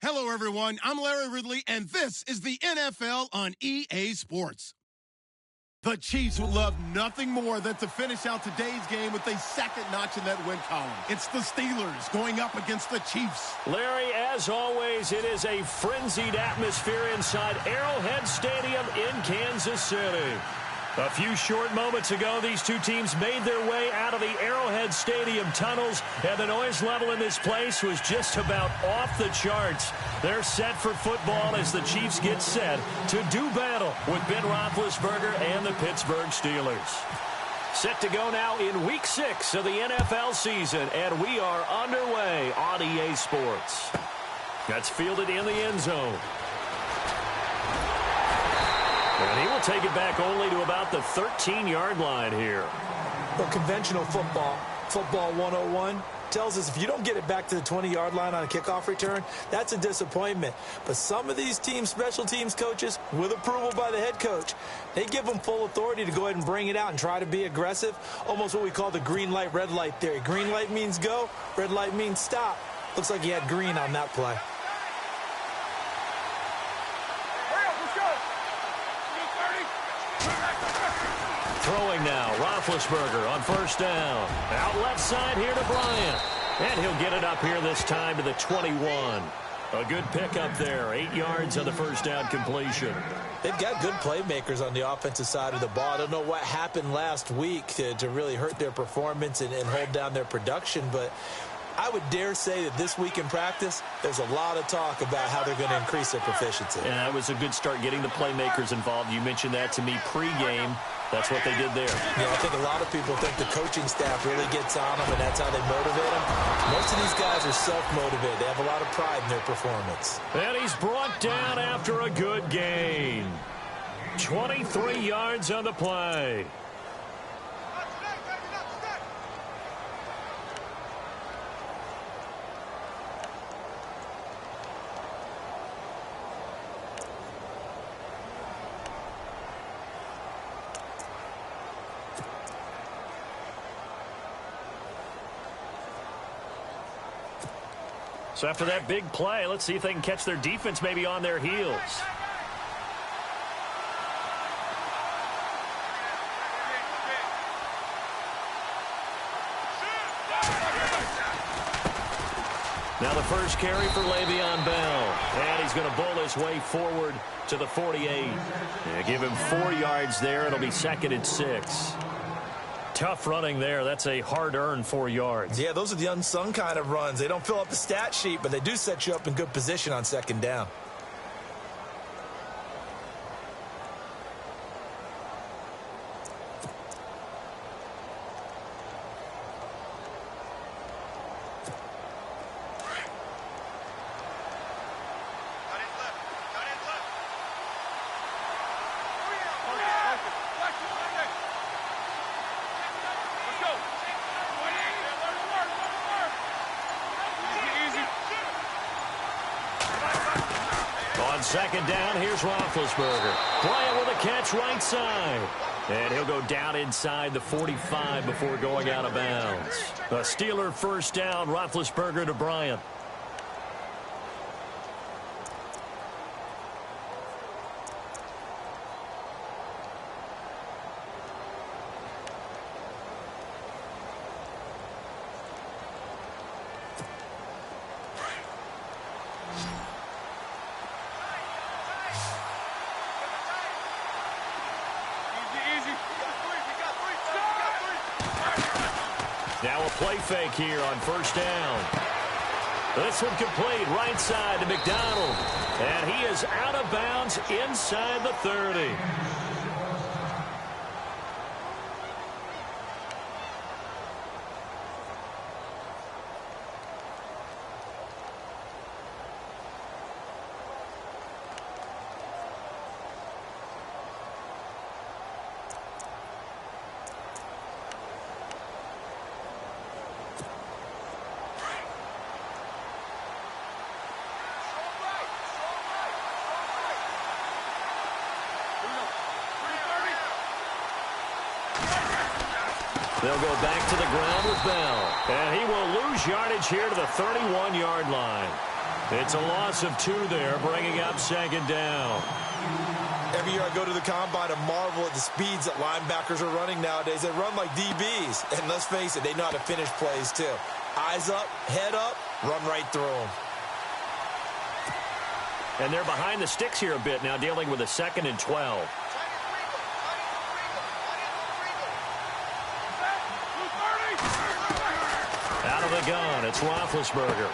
Hello, everyone. I'm Larry Ridley, and this is the NFL on EA Sports. The Chiefs would love nothing more than to finish out today's game with a second notch in that win column. It's the Steelers going up against the Chiefs. Larry, as always, it is a frenzied atmosphere inside Arrowhead Stadium in Kansas City. A few short moments ago, these two teams made their way out of the Arrowhead Stadium tunnels, and the noise level in this place was just about off the charts. They're set for football as the Chiefs get set to do battle with Ben Roethlisberger and the Pittsburgh Steelers. Set to go now in Week 6 of the NFL season, and we are underway on EA Sports. That's fielded in the end zone. And he will take it back only to about the 13-yard line here. Well, conventional football 101, tells us if you don't get it back to the 20-yard line on a kickoff return, that's a disappointment. But some of these teams, special teams coaches, with approval by the head coach, they give them full authority to go ahead and bring it out and try to be aggressive, almost what we call the green light, red light theory. Green light means go, red light means stop. Looks like he had green on that play. Throwing now, Roethlisberger on first down. Out left side here to Bryant. And he'll get it up here this time to the 21. A good pickup there, 8 yards on the first down completion. They've got good playmakers on the offensive side of the ball. I don't know what happened last week to really hurt their performance and hold down their production, but I would dare say that this week in practice, there's a lot of talk about how they're going to increase their proficiency. And that was a good start getting the playmakers involved. You mentioned that to me pregame. That's what they did there. Yeah, I think a lot of people think the coaching staff really gets on them, and that's how they motivate them. Most of these guys are self-motivated. They have a lot of pride in their performance. And he's brought down after a good gain. 23 yards on the play. So after that big play, let's see if they can catch their defense maybe on their heels. Now the first carry for Le'Veon Bell. And he's going to bowl his way forward to the 48. Yeah, give him 4 yards there. It'll be 2nd and 6. Tough running there. That's a hard-earned 4 yards. Yeah, those are the unsung kind of runs. They don't fill up the stat sheet, but they do set you up in good position on 2nd down. On 2nd down, here's Roethlisberger. Bryant with a catch right side. And he'll go down inside the 45 before going out of bounds. A Steeler first down, Roethlisberger to Bryant. Now a play fake here on first down. This one complete, right side to McDonald. And he is out of bounds inside the 30. They'll go back to the ground with Bell. And he will lose yardage here to the 31-yard line. It's a loss of 2 there, bringing up 2nd down. Every year I go to the combine and marvel at the speeds that linebackers are running nowadays. They run like DBs. And let's face it, they know how to finish plays too. Eyes up, head up, run right through them. And they're behind the sticks here a bit now, dealing with a 2nd and 12. Out of the gun, it's Roethlisberger.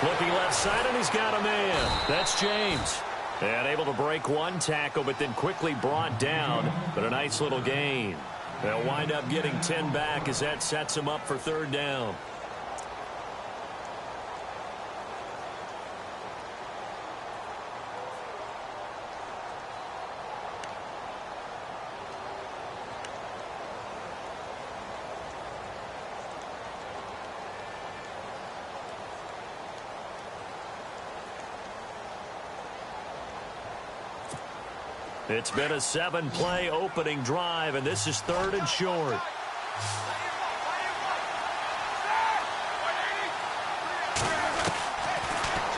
Looking left side, and he's got a man. That's James. And able to break 1 tackle, but then quickly brought down. But a nice little gain. They'll wind up getting 10 back as that sets them up for 3rd down. It's been a 7-play opening drive, and this is 3rd and short.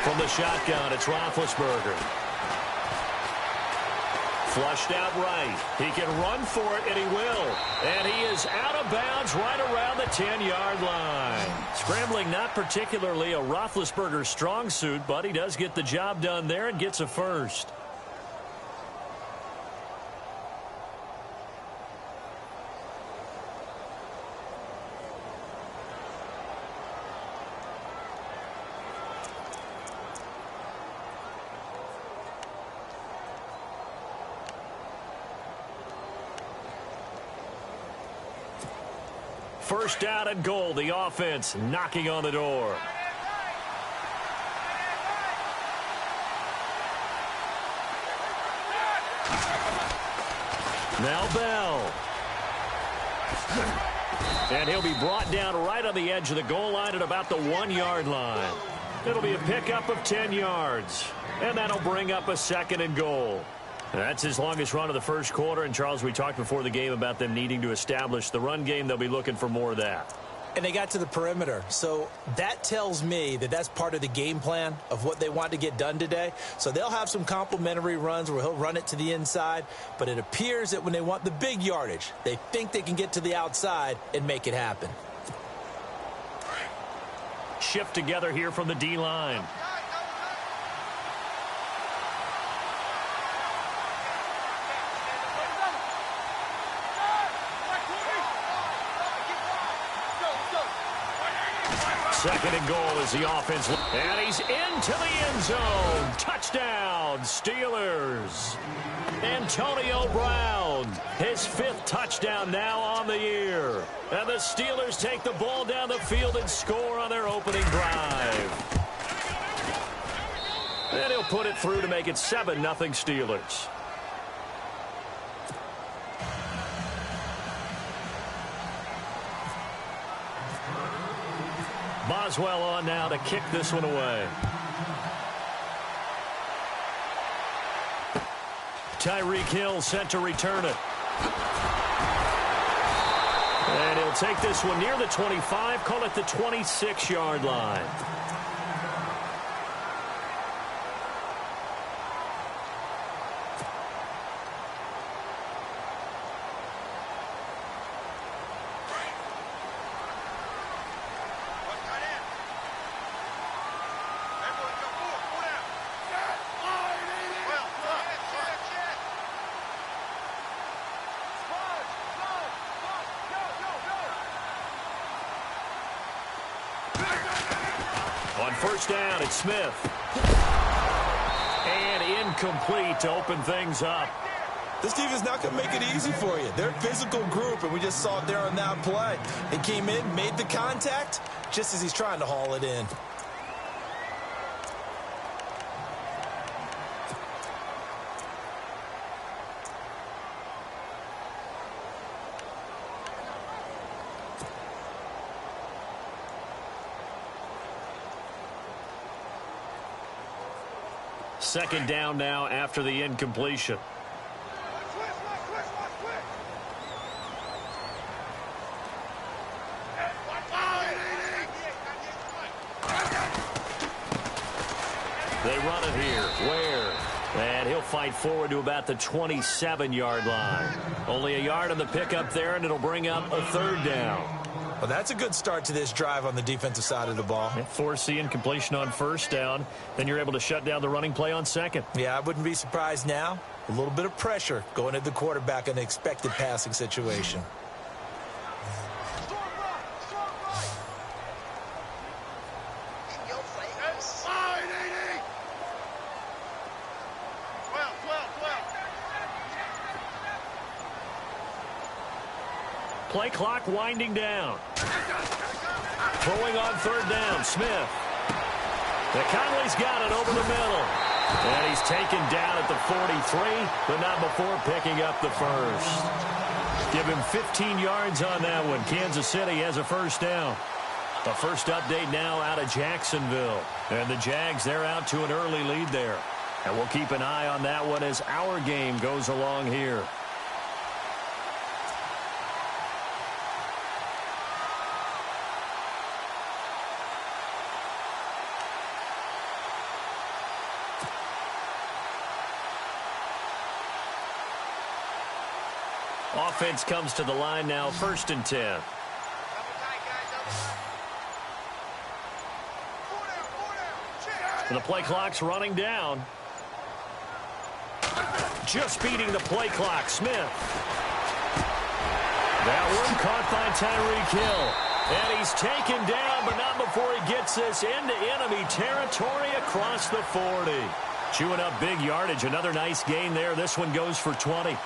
From the shotgun, it's Roethlisberger. Flushed out right. He can run for it, and he will. And he is out of bounds right around the 10-yard line. Scrambling not particularly a Roethlisberger strong suit, but he does get the job done there and gets a first. First down and goal. The offense knocking on the door. Now Bell. And he'll be brought down right on the edge of the goal line at about the 1-yard line. It'll be a pickup of 10 yards. And that'll bring up a 2nd and goal. That's his longest run of the first quarter. And, Charles, we talked before the game about them needing to establish the run game. They'll be looking for more of that. And they got to the perimeter. So that tells me that that's part of the game plan of what they want to get done today. So they'll have some complimentary runs where he'll run it to the inside. But it appears that when they want the big yardage, they think they can get to the outside and make it happen. Shift together here from the D-line. Second and goal is the offense. And he's into the end zone. Touchdown, Steelers. Antonio Brown, his 5th touchdown now on the year. And the Steelers take the ball down the field and score on their opening drive. And he'll put it through to make it 7-0 Steelers. Boswell on now to kick this one away. Tyreek Hill set to return it. And he'll take this one near the 25, call it the 26-yard line. On first down, it's Smith. And incomplete to open things up. This team is not going to make it easy for you. They're a physical group, and we just saw it there on that play. They came in, made the contact, just as he's trying to haul it in. Second down now after the incompletion. They run it here. Ware. And he'll fight forward to about the 27-yard line. Only a yard on the pickup there, and it'll bring up a third down. Well, that's a good start to this drive on the defensive side of the ball. Forcing completion on first down. Then you're able to shut down the running play on second. Yeah, I wouldn't be surprised now. A little bit of pressure going at the quarterback in an expected passing situation. Play clock winding down. Throwing on third down, Smith. Conley's got it over the middle. And he's taken down at the 43, but not before picking up the first. Give him 15 yards on that one. Kansas City has a first down. The first update now out of Jacksonville. And the Jags, they're out to an early lead there. And we'll keep an eye on that one as our game goes along here. Offense comes to the line now, 1st and 10. And the play clock's running down. Just beating the play clock, Smith. That one caught by Tyreek Hill. And he's taken down, but not before he gets this into enemy territory across the 40. Chewing up big yardage. Another nice gain there. This one goes for 20.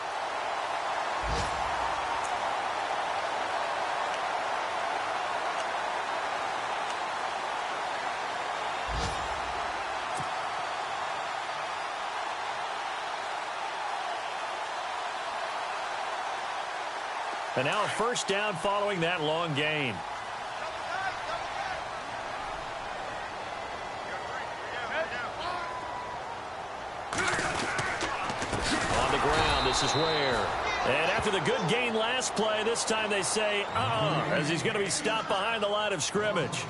And now a first down following that long gain. On the ground, this is Ware. And after the good gain last play, this time they say, as he's going to be stopped behind the line of scrimmage.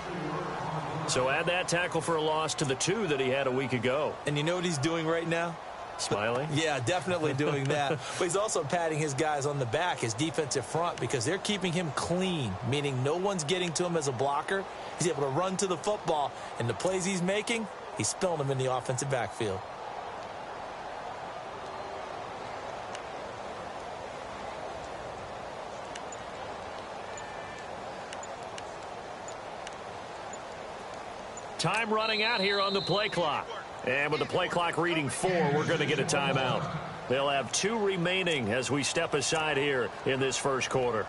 So add that tackle for a loss to the 2 that he had a week ago. And you know what he's doing right now? Smiling? Yeah, definitely doing that. But he's also patting his guys on the back, his defensive front, because they're keeping him clean, meaning no one's getting to him as a blocker. He's able to run to the football, and the plays he's making, he's spilling them in the offensive backfield. Time running out here on the play clock. And with the play clock reading 4, we're going to get a timeout. They'll have 2 remaining as we step aside here in this first quarter.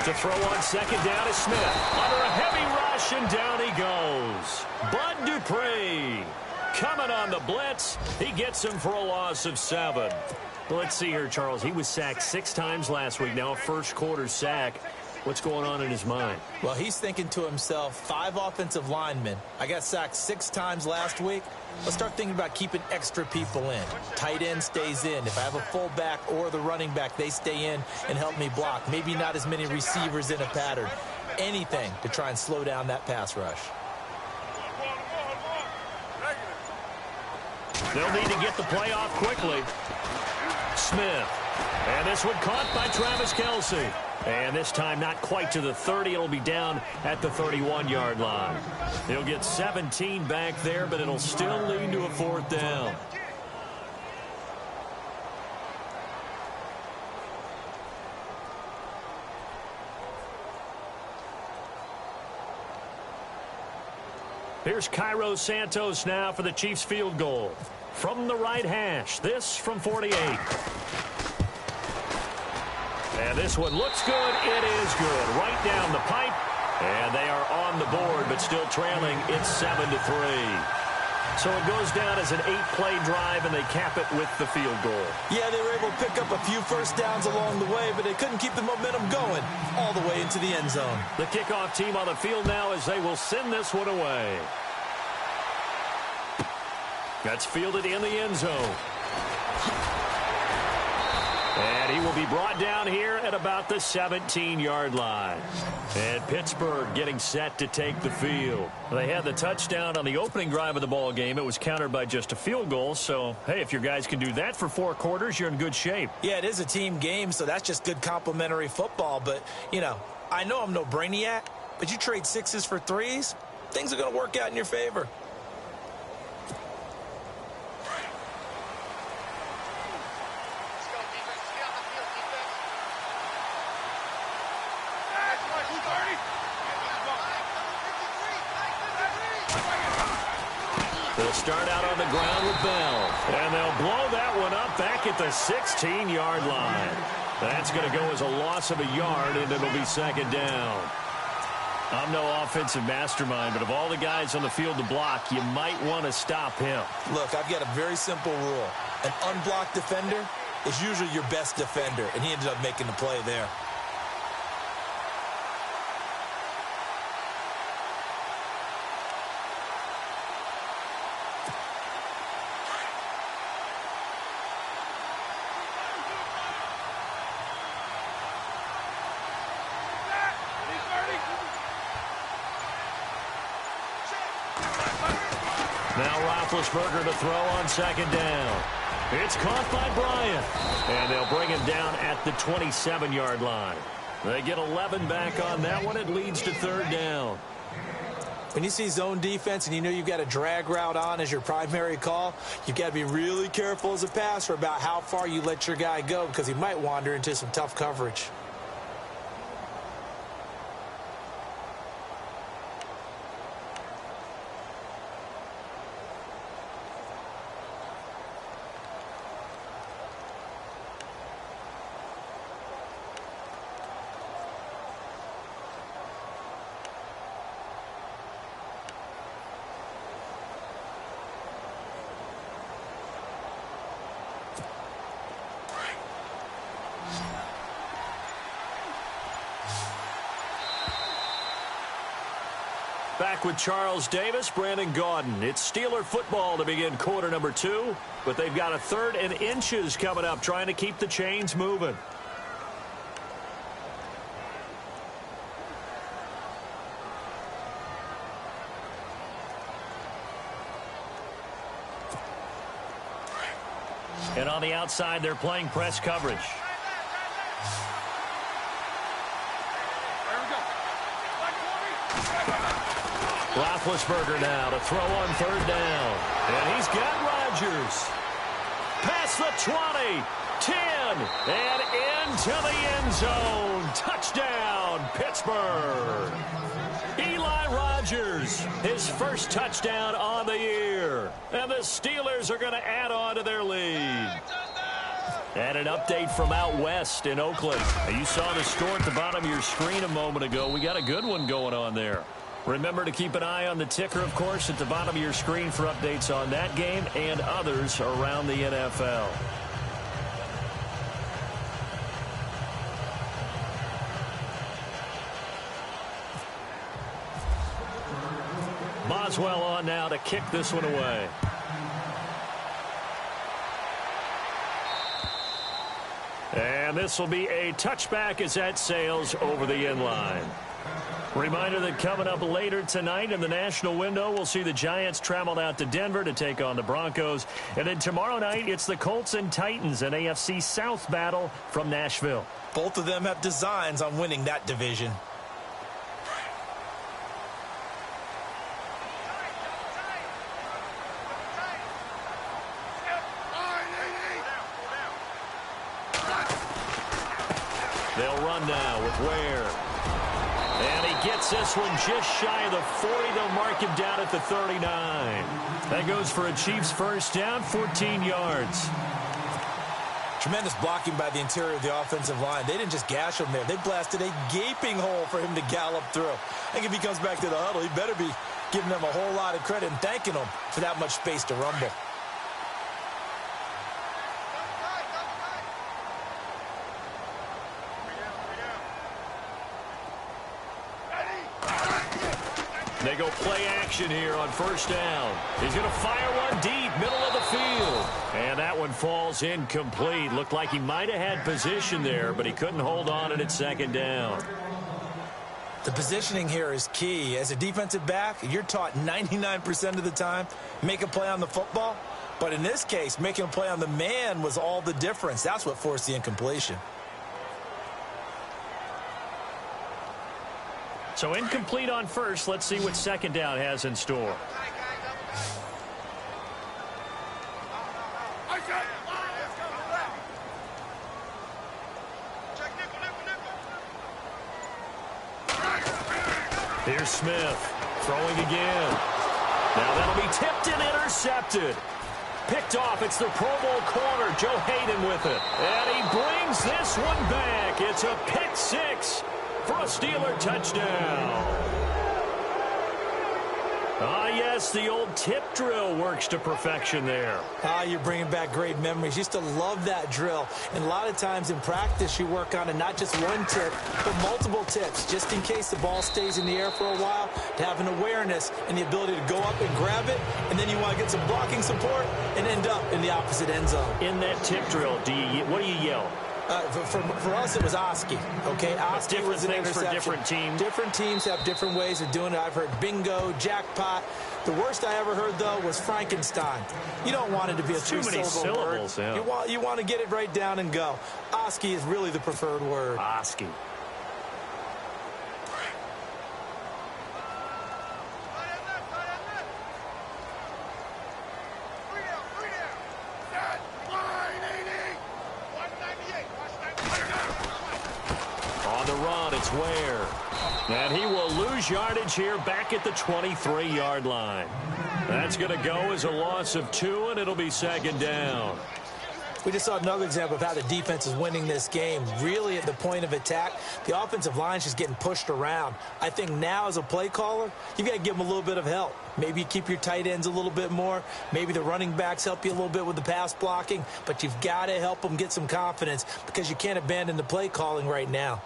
To throw on second down is Smith. Under a heavy rush, and down he goes. Bud Dupree coming on the blitz. He gets him for a loss of 7. Well, let's see here, Charles. He was sacked 6 times last week. Now a first quarter sack. What's going on in his mind? Well, he's thinking to himself, 5 offensive linemen. I got sacked 6 times last week. Let's start thinking about keeping extra people in. Tight end stays in. If I have a fullback or the running back, they stay in and help me block. Maybe not as many receivers in a pattern. Anything to try and slow down that pass rush. They'll need to get the play off quickly. Smith. And this one caught by Travis Kelce. And this time not quite to the 30. It'll be down at the 31-yard line. He'll get 17 back there, but it'll still lead to a 4th down. Here's Cairo Santos now for the Chiefs field goal. From the right hash, this from 48. And this one looks good. It is good. Right down the pipe. And they are on the board, but still trailing. It's 7-3. So it goes down as an 8-play drive, and they cap it with the field goal. Yeah, they were able to pick up a few first downs along the way, but they couldn't keep the momentum going all the way into the end zone. The kickoff team on the field now as they will send this one away. That's fielded in the end zone. And he will be brought down here at about the 17-yard line. And Pittsburgh getting set to take the field. They had the touchdown on the opening drive of the ball game. It was countered by just a field goal. So, hey, if your guys can do that for 4 quarters, you're in good shape. Yeah, it is a team game, so that's just good complimentary football. But, you know, I know I'm no brainiac, but you trade 6s for 3s, things are going to work out in your favor. They'll start out on the ground with Bell. And they'll blow that one up back at the 16-yard line. That's going to go as a loss of a yard, and it'll be 2nd down. I'm no offensive mastermind, but of all the guys on the field to block, you might want to stop him. Look, I've got a very simple rule. An unblocked defender is usually your best defender, and he ended up making the play there. Now Roethlisberger to throw on 2nd down. It's caught by Bryant. And they'll bring him down at the 27-yard line. They get 11 back on that one. It leads to 3rd down. When you see zone defense and you know you've got a drag route on as your primary call, you've got to be really careful as a passer about how far you let your guy go because he might wander into some tough coverage. Back with Charles Davis, Brandon Gaudin. It's Steeler football to begin quarter number 2, but they've got a 3rd and inches coming up, trying to keep the chains moving. And on the outside, they're playing press coverage. Roethlisberger now to throw on 3rd down. And he's got Rodgers. Past the 20, 10, and into the end zone. Touchdown, Pittsburgh. Eli Rodgers, his first touchdown on the year. And the Steelers are going to add on to their lead. And an update from out west in Oakland. You saw the score at the bottom of your screen a moment ago. We got a good one going on there. Remember to keep an eye on the ticker, of course, at the bottom of your screen for updates on that game and others around the NFL. Boswell on now to kick this one away. And this will be a touchback as that sails over the end line. Reminder that coming up later tonight in the national window, we'll see the Giants travel out to Denver to take on the Broncos. And then tomorrow night, it's the Colts and Titans, an AFC South battle from Nashville. Both of them have designs on winning that division. They'll run now with Ware. And he gets this one just shy of the 40. They'll mark him down at the 39. That goes for a Chiefs first down, 14 yards. Tremendous blocking by the interior of the offensive line. They didn't just gash him there. They blasted a gaping hole for him to gallop through. I think if he comes back to the huddle, he better be giving them a whole lot of credit and thanking them for that much space to rumble. They go play action here on first down. He's going to fire one deep, middle of the field. And that one falls incomplete. Looked like he might have had position there, but he couldn't hold on at second down. The positioning here is key. As a defensive back, you're taught 99% of the time, make a play on the football. But in this case, making a play on the man was all the difference. That's what forced the incompletion. So incomplete on first. Let's see what second down has in store. Here's Smith throwing again. Now that'll be tipped and intercepted. Picked off. It's the Pro Bowl corner, Joe Hayden with it. And he brings this one back. It's a pick six for a Steeler touchdown. Ah, yes, the old tip drill works to perfection there. Ah, you're bringing back great memories. Used to love that drill. And a lot of times in practice, you work on it, not just one tip, but multiple tips, just in case the ball stays in the air for a while, to have an awareness and the ability to go up and grab it, and then you want to get some blocking support and end up in the opposite end zone. In that tip drill, what do you yell? For us, it was Oski, okay? Oski was an interception. For different teams. Different teams have different ways of doing it. I've heard bingo, jackpot. The worst I ever heard, though, was Frankenstein. You don't want it to be a three-syllable word. Yeah. You want to get it right down and go. Oski is really the preferred word. Oski. It's Ware. And he will lose yardage here back at the 23-yard line. That's going to go as a loss of 2, and it'll be second down. We just saw another example of how the defense is winning this game. Really at the point of attack, the offensive line's just getting pushed around. I think now as a play caller, you've got to give them a little bit of help. Maybe you keep your tight ends a little bit more. Maybe the running backs help you a little bit with the pass blocking. But you've got to help them get some confidence because you can't abandon the play calling right now.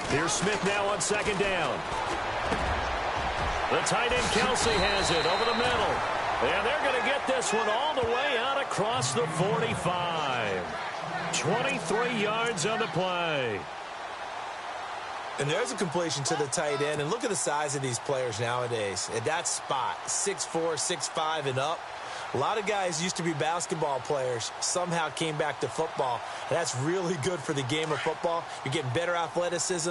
Here's Smith now on second down. The tight end Kelsey has it over the middle. And they're going to get this one all the way out across the 45. 23 yards on the play. And there's a completion to the tight end. And look at the size of these players nowadays. At that spot, 6'4", 6'5", and up. A lot of guys used to be basketball players, somehow came back to football. And that's really good for the game of football. You're getting better athleticism,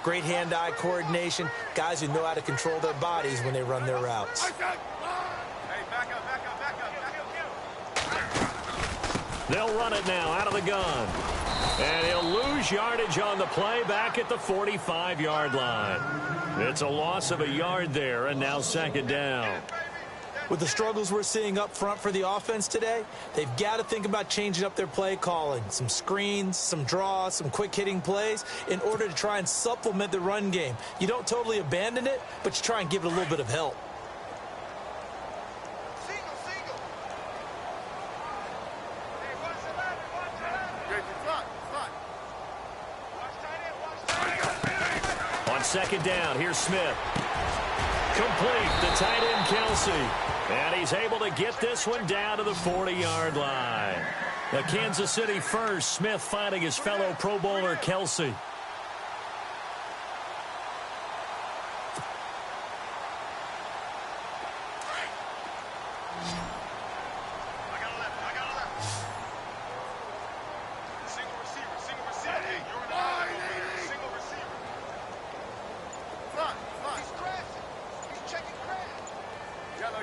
great hand-eye coordination, guys who know how to control their bodies when they run their routes. They'll run it now out of the gun. And he'll lose yardage on the play back at the 45-yard line. It's a loss of a yard there, and now second down. With the struggles we're seeing up front for the offense today, they've got to think about changing up their play calling. Some screens, some draws, some quick-hitting plays in order to try and supplement the run game. You don't totally abandon it, but you try and give it a little bit of help. On second down, here's Smith. Complete, the tight end Kelsey. And he's able to get this one down to the 40-yard line. The Kansas City first, Smith finding his fellow Pro Bowler Kelsey.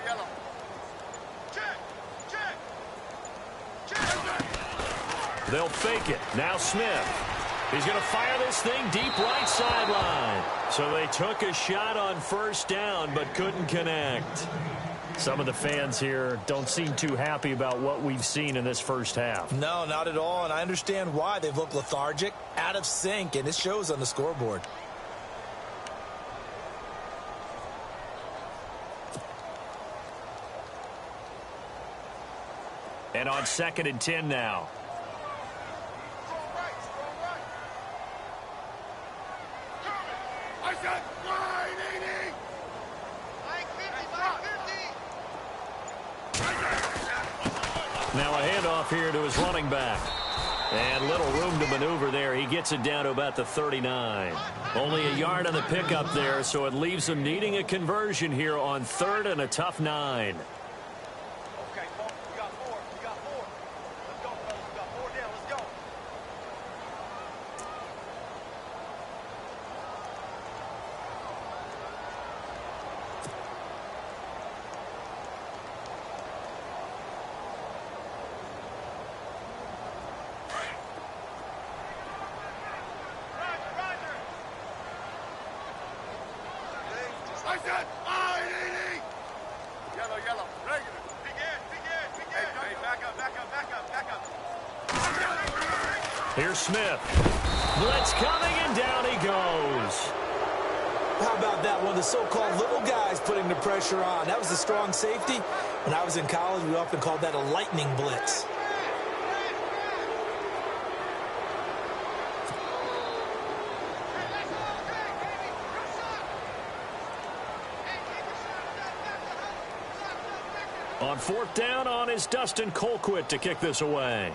Yellow. Check. They'll fake it. Now Smith. He's going to fire this thing deep right sideline. So they took a shot on first down but couldn't connect. Some of the fans here don't seem too happy about what we've seen in this first half. No, not at all, and I understand why. They've looked lethargic, out of sync, and it shows on the scoreboard. And on 2nd and 10 now. Now a handoff here to his running back. And little room to maneuver there. He gets it down to about the 39. Only a yard on the pickup there, so it leaves him needing a conversion here on 3rd and a tough 9. Okay, folks, we got 4. We got 4. Let's go, fellas. We got 4 down. Let's go. Yellow. Regular. Big end. Hey, back up. Here's Smith. Blitz coming, and down he goes. How about that one? The so-called little guys putting the pressure on. That was a strong safety. When I was in college, we often called that a lightning blitz. On 4th down, on is Dustin Colquitt to kick this away.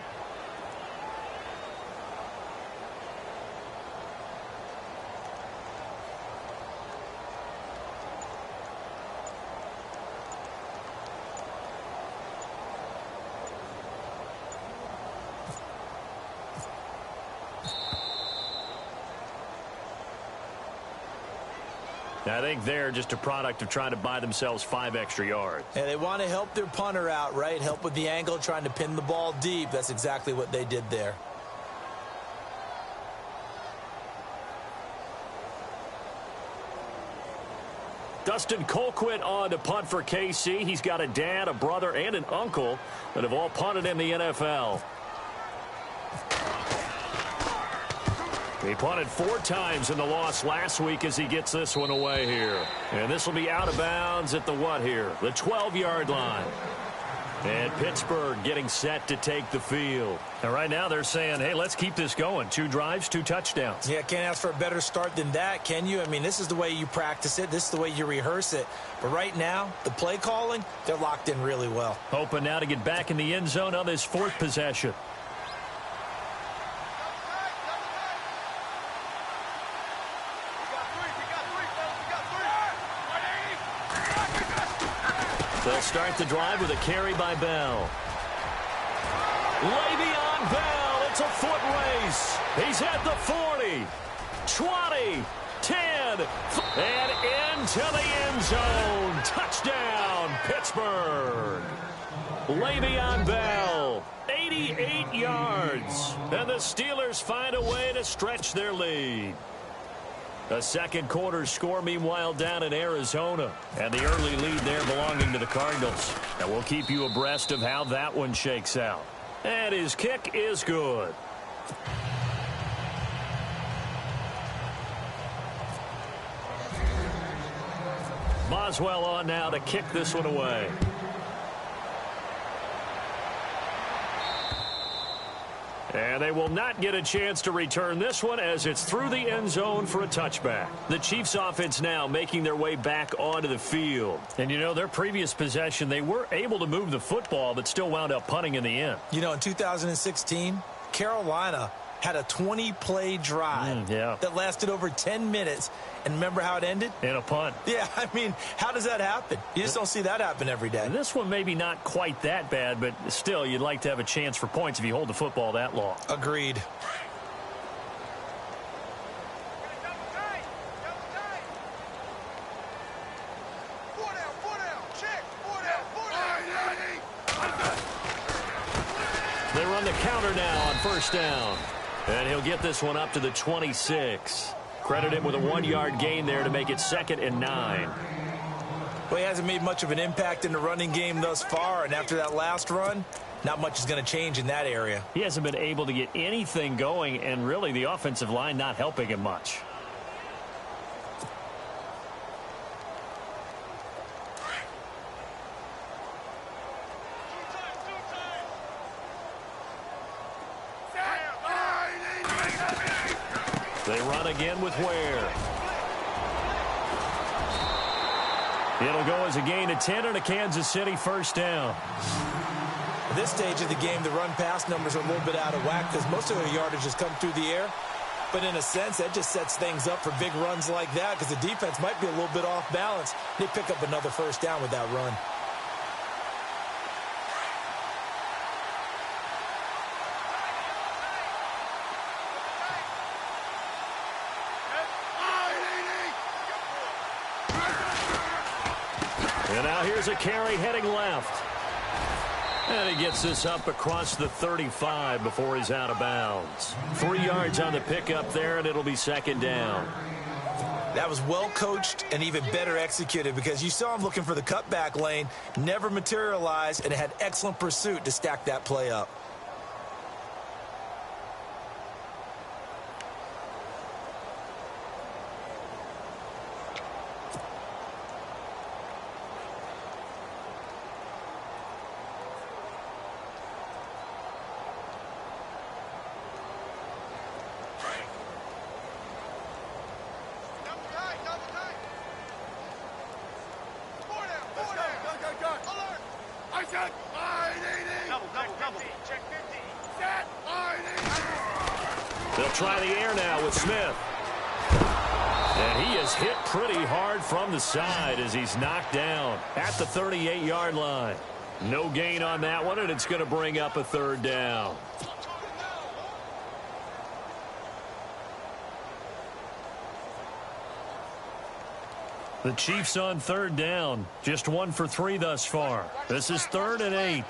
I think they're just a product of trying to buy themselves 5 extra yards. And they want to help their punter out, right? Help with the angle, trying to pin the ball deep. That's exactly what they did there. Dustin Colquitt on to punt for KC. He's got a dad, a brother, and an uncle that have all punted in the NFL. He punted 4 times in the loss last week as he gets this one away here. And this will be out of bounds at the what here? The 12-yard line. And Pittsburgh getting set to take the field. And right now they're saying, hey, let's keep this going. 2 drives, 2 touchdowns. Yeah, can't ask for a better start than that, can you? I mean, this is the way you practice it. This is the way you rehearse it. But right now, the play calling, they're locked in really well. Hoping now to get back in the end zone on this 4th possession. They'll start the drive with a carry by Bell. Le'Veon Bell, it's a foot race. He's at the 40, 20, 10, and into the end zone. Touchdown, Pittsburgh. Le'Veon Bell, 88 yards. And the Steelers find a way to stretch their lead. A second quarter score, meanwhile, down in Arizona. And the early lead there belonging to the Cardinals. And we'll keep you abreast of how that one shakes out. And his kick is good. Boswell on now to kick this one away. And they will not get a chance to return this one as it's through the end zone for a touchback. The Chiefs offense now making their way back onto the field. And, you know, their previous possession, they were able to move the football but still wound up punting in the end. You know, in 2016, Carolina had a 20-play drive that lasted over 10 minutes. And remember how it ended? In a punt. Yeah, I mean, how does that happen? You just don't see that happen every day. And this one maybe not quite that bad, but still, you'd like to have a chance for points if you hold the football that long. Agreed. The They run the counter now on first down. And he'll get this one up to the 26. Credit him with a 1-yard gain there to make it 2nd and 9. Well, he hasn't made much of an impact in the running game thus far, and after that last run, not much is going to change in that area. He hasn't been able to get anything going, and really the offensive line not helping him much. They run again with Ware. It'll go as a gain of 10 and a Kansas City first down. At this stage of the game, the run-pass numbers are a little bit out of whack because most of their yardage has come through the air. But in a sense, that just sets things up for big runs like that because the defense might be a little bit off balance. They pick up another first down with that run. And now here's a carry heading left. And he gets this up across the 35 before he's out of bounds. 3 yards on the pickup there, and it'll be 2nd down. That was well coached and even better executed because you saw him looking for the cutback lane, never materialized, and had excellent pursuit to stack that play up. They'll try the air now with Smith. And he is hit pretty hard from the side as he's knocked down at the 38-yard line. No gain on that one, and it's going to bring up a 3rd down. The Chiefs on 3rd down. Just 1 for 3 thus far. This is 3rd and 8.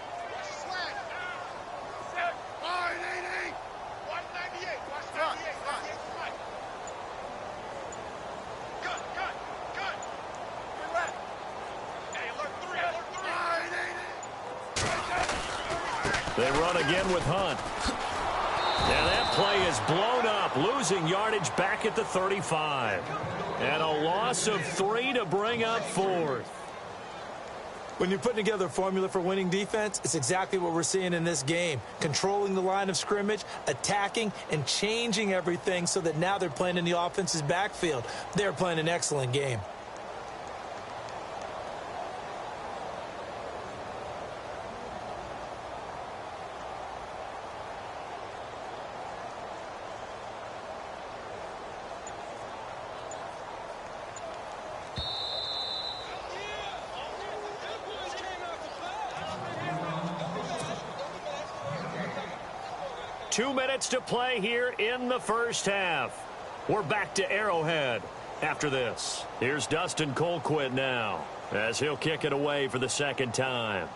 They run again with Hunt. And that play is blown up, losing yardage back at the 35. And a loss of 3 to bring up 4th. When you're putting together a formula for winning defense, it's exactly what we're seeing in this game. Controlling the line of scrimmage, attacking, and changing everything so that now they're playing in the offense's backfield. They're playing an excellent game. Two minutes to play here in the first half. We're back to Arrowhead after this. Here's Dustin Colquitt now as he'll kick it away for the 2nd time.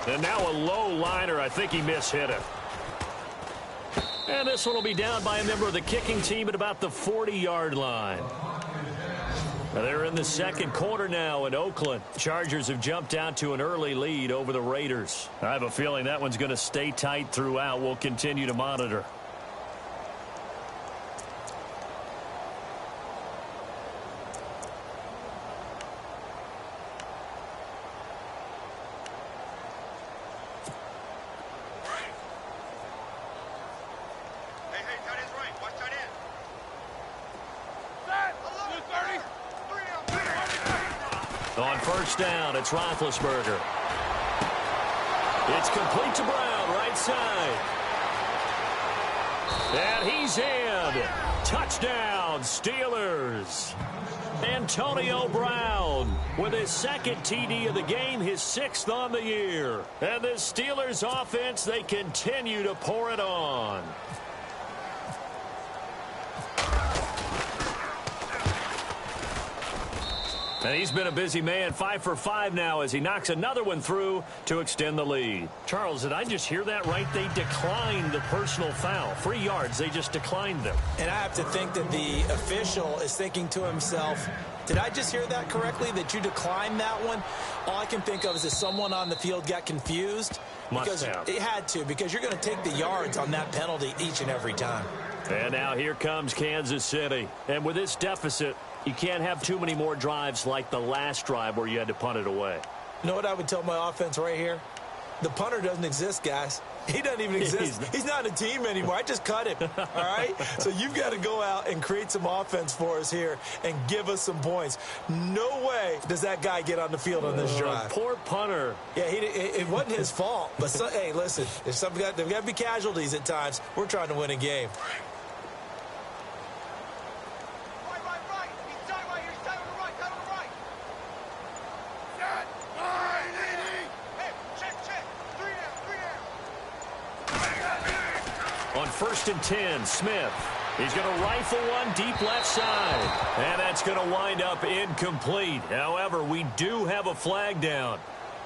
And now a low liner. I think he mishit it. And this one will be down by a member of the kicking team at about the 40-yard line. They're in the 2nd quarter now in Oakland. Chargers have jumped out to an early lead over the Raiders. I have a feeling that one's going to stay tight throughout. We'll continue to monitor. On first down, it's Roethlisberger. It's complete to Brown, right side. And he's in. Touchdown, Steelers. Antonio Brown with his 2nd TD of the game, his 6th on the year. And the Steelers offense, they continue to pour it on. And he's been a busy man, 5 for 5 now as he knocks another one through to extend the lead. Charles, did I just hear that right? They declined the personal foul. 3 yards, they just declined them. And I have to think that the official is thinking to himself, did I just hear that correctly, that you declined that one? All I can think of is that someone on the field got confused. Must have. It had to, because you're going to take the yards on that penalty each and every time. And now here comes Kansas City. And with this deficit, you can't have too many more drives like the last drive where you had to punt it away. You know what I would tell my offense right here? The punter doesn't exist, guys. He doesn't even exist. He's not a team anymore. I just cut him, all right? So you've got to go out and create some offense for us here and give us some points. No way does that guy get on the field on this drive. Poor punter. Yeah, it wasn't his fault. But, hey, listen, there's got to be casualties at times. We're trying to win a game. On 1st and 10, Smith. He's going to rifle one deep left side. And that's going to wind up incomplete. However, we do have a flag down.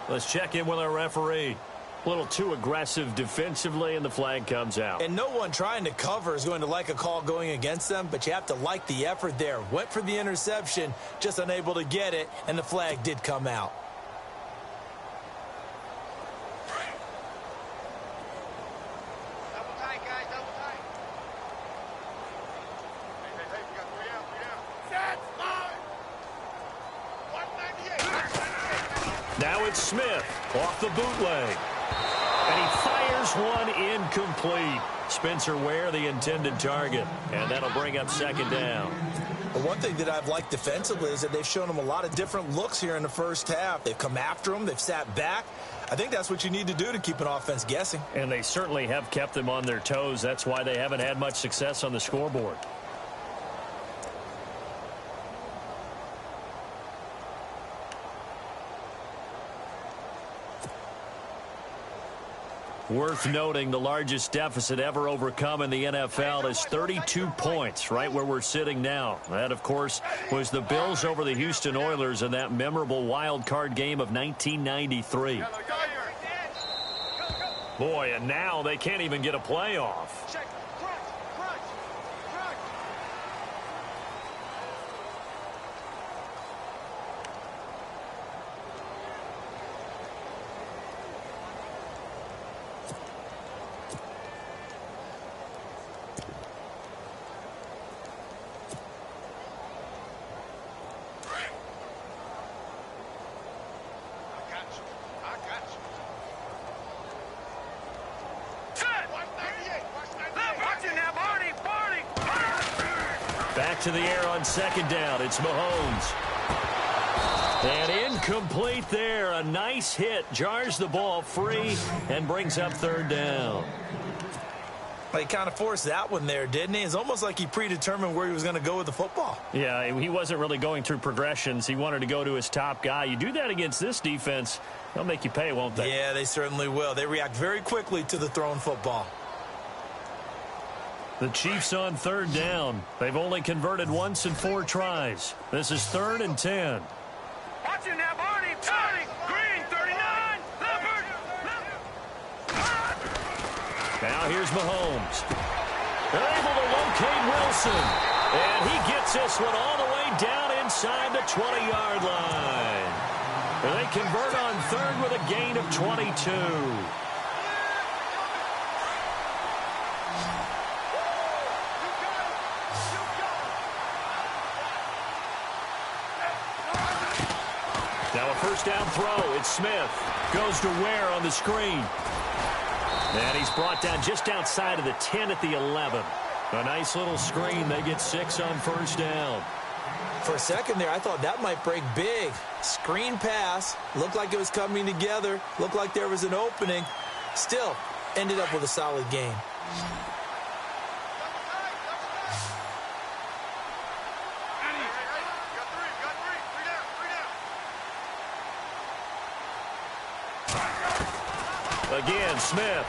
Let's check in with our referee. A little too aggressive defensively, and the flag comes out. And no one trying to cover is going to like a call going against them, but you have to like the effort there. Went for the interception, just unable to get it, and the flag did come out. Now it's Smith off the bootleg. And he fires one incomplete. Spencer Ware, the intended target. And that'll bring up 2nd down. But one thing that I've liked defensively is that they've shown them a lot of different looks here in the first half. They've come after them. They've sat back. I think that's what you need to do to keep an offense guessing. And they certainly have kept them on their toes. That's why they haven't had much success on the scoreboard. Worth noting, the largest deficit ever overcome in the NFL is 32 points, right where we're sitting now. That, of course, was the Bills over the Houston Oilers in that memorable wild card game of 1993. Boy, and now they can't even get a playoff. Back to the air on 2nd down. It's Mahomes. And incomplete there. A nice hit. Jars the ball free and brings up 3rd down. Well, he kind of forced that one there, didn't he? It's almost like he predetermined where he was going to go with the football. Yeah, he wasn't really going through progressions. He wanted to go to his top guy. You do that against this defense, they'll make you pay, won't they? Yeah, they certainly will. They react very quickly to the thrown football. The Chiefs on 3rd down. They've only converted once in 4 tries. This is 3rd and 10. Watch him now, Barney. Green, 39. Leopard. Now here's Mahomes. They're able to locate Wilson. And he gets this one all the way down inside the 20-yard line. And they convert on 3rd with a gain of 22. Now a 1st down throw. It's Smith. Goes to Ware on the screen. And he's brought down just outside of the 10 at the 11. A nice little screen. They get 6 on 1st down. For a second there, I thought that might break big. Screen pass. Looked like it was coming together. Looked like there was an opening. Still, ended up with a solid game. Again, Smith.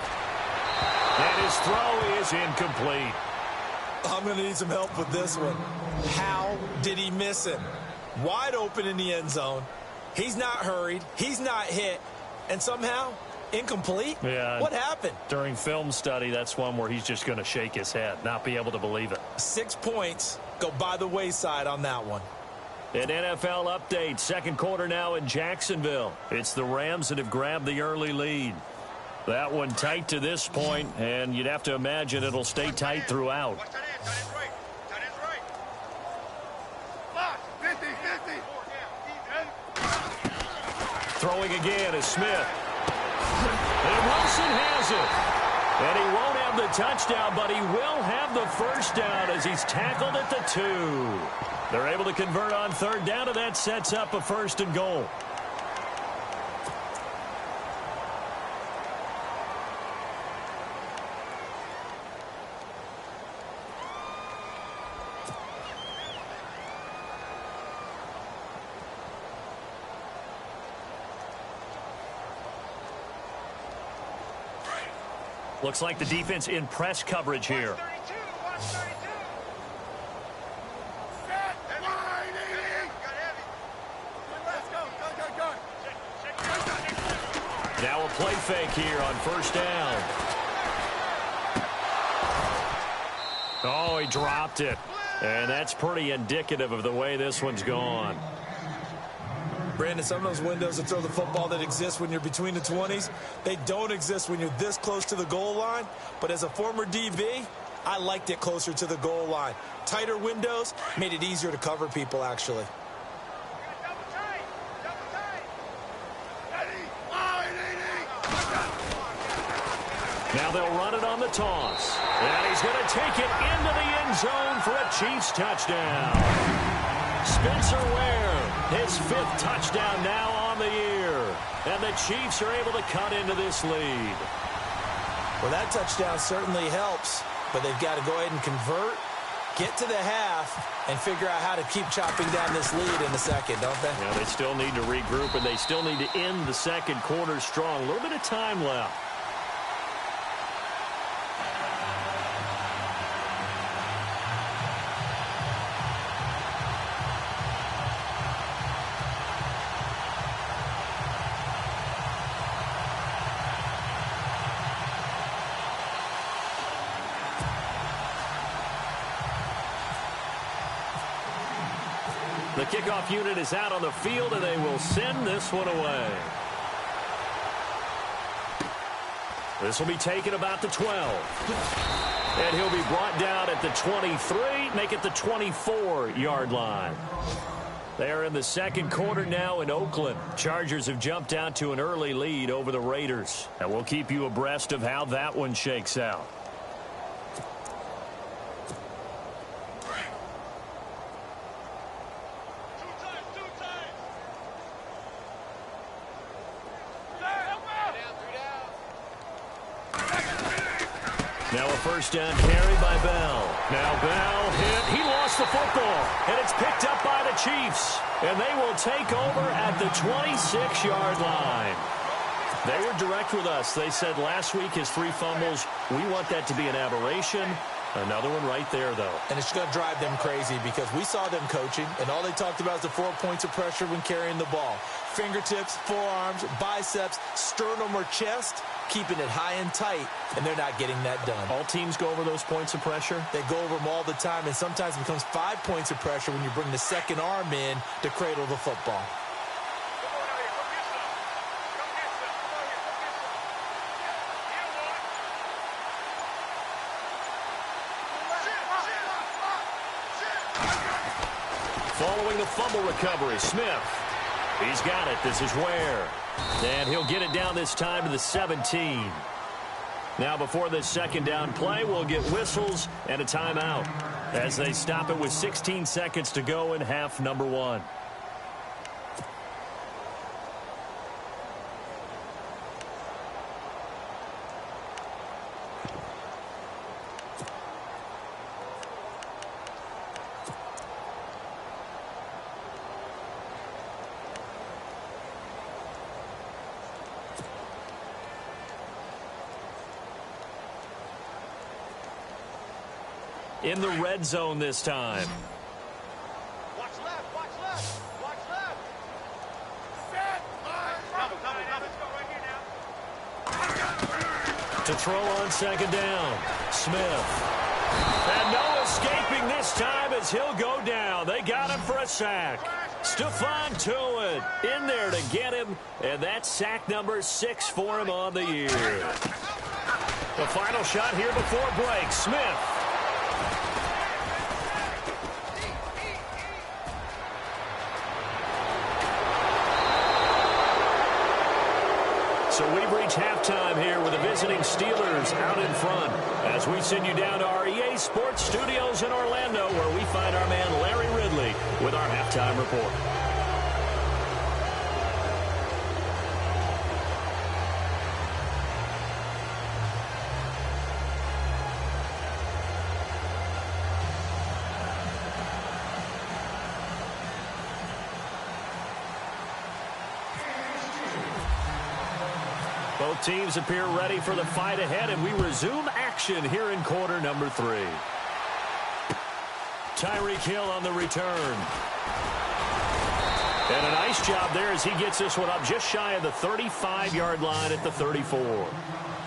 And his throw is incomplete. I'm going to need some help with this one. How did he miss him? wide open in the end zone. He's not hurried. He's not hit. And somehow, incomplete? Yeah. What happened? During film study, that's one where he's just going to shake his head, not be able to believe it. 6 points go by the wayside on that one. An NFL update. Second quarter now in Jacksonville. It's the Rams that have grabbed the early lead. That one tight to this point, and you'd have to imagine it'll stay tight throughout. Watch that end. Tight end's right. Tight end's right. 50. Throwing again is Smith. And Wilson has it. And he won't have the touchdown, but he will have the first down as he's tackled at the 2. They're able to convert on third down, and that sets up a 1st and goal. Looks like the defense in press coverage here. 32. Watch 32. Now a play fake here on first down. Oh, he dropped it. And that's pretty indicative of the way this one's gone. Brandon, some of those windows to throw the football that exist when you're between the 20s, they don't exist when you're this close to the goal line. But as a former DB, I liked it closer to the goal line. Tighter windows made it easier to cover people, actually. Now they'll run it on the toss. And he's going to take it into the end zone for a Chiefs touchdown. Spencer Ware, his 5th touchdown now on the year. And the Chiefs are able to cut into this lead. Well, that touchdown certainly helps, but they've got to go ahead and convert, get to the half, and figure out how to keep chopping down this lead in the second, don't they? Yeah, they still need to regroup, and they still need to end the second quarter strong. A little bit of time left. The kickoff unit is out on the field, and they will send this one away. This will be taken about the 12. And he'll be brought down at the 23, make it the 24-yard line. They are in the second quarter now in Oakland. Chargers have jumped out to an early lead over the Raiders. And we'll keep you abreast of how that one shakes out. Now a first down carry by Bell. Now Bell hit. He lost the football. And it's picked up by the Chiefs. And they will take over at the 26-yard line. They were direct with us. They said last week his 3 fumbles, we want that to be an aberration. Another one right there, though. And it's going to drive them crazy because we saw them coaching, and all they talked about is the 4 points of pressure when carrying the ball. Fingertips, forearms, biceps, sternum or chest, keeping it high and tight, and they're not getting that done. All teams go over those points of pressure? They go over them all the time, and sometimes it becomes 5 points of pressure when you bring the second arm in to cradle the football. Following the fumble recovery, Smith. He's got it. This is Ware. And he'll get it down this time to the 17. Now before this second down play, we'll get whistles and a timeout as they stop it with 16 seconds to go in half number 1. In the red zone this time. Watch left, watch left. To throw on second down. Smith. And no escaping this time as he'll go down. They got him for a sack. Stephon Tuitt in there to get him, and that's sack number 6 for him on the year. The final shot here before break. Smith. So we've reached halftime here with the visiting Steelers out in front as we send you down to our EA Sports Studios in Orlando, where we find our man Larry Ridley with our halftime report. Both teams appear ready for the fight ahead, and we resume action here in quarter number 3. Tyreek Hill on the return. And a nice job there as he gets this one up just shy of the 35-yard line at the 34.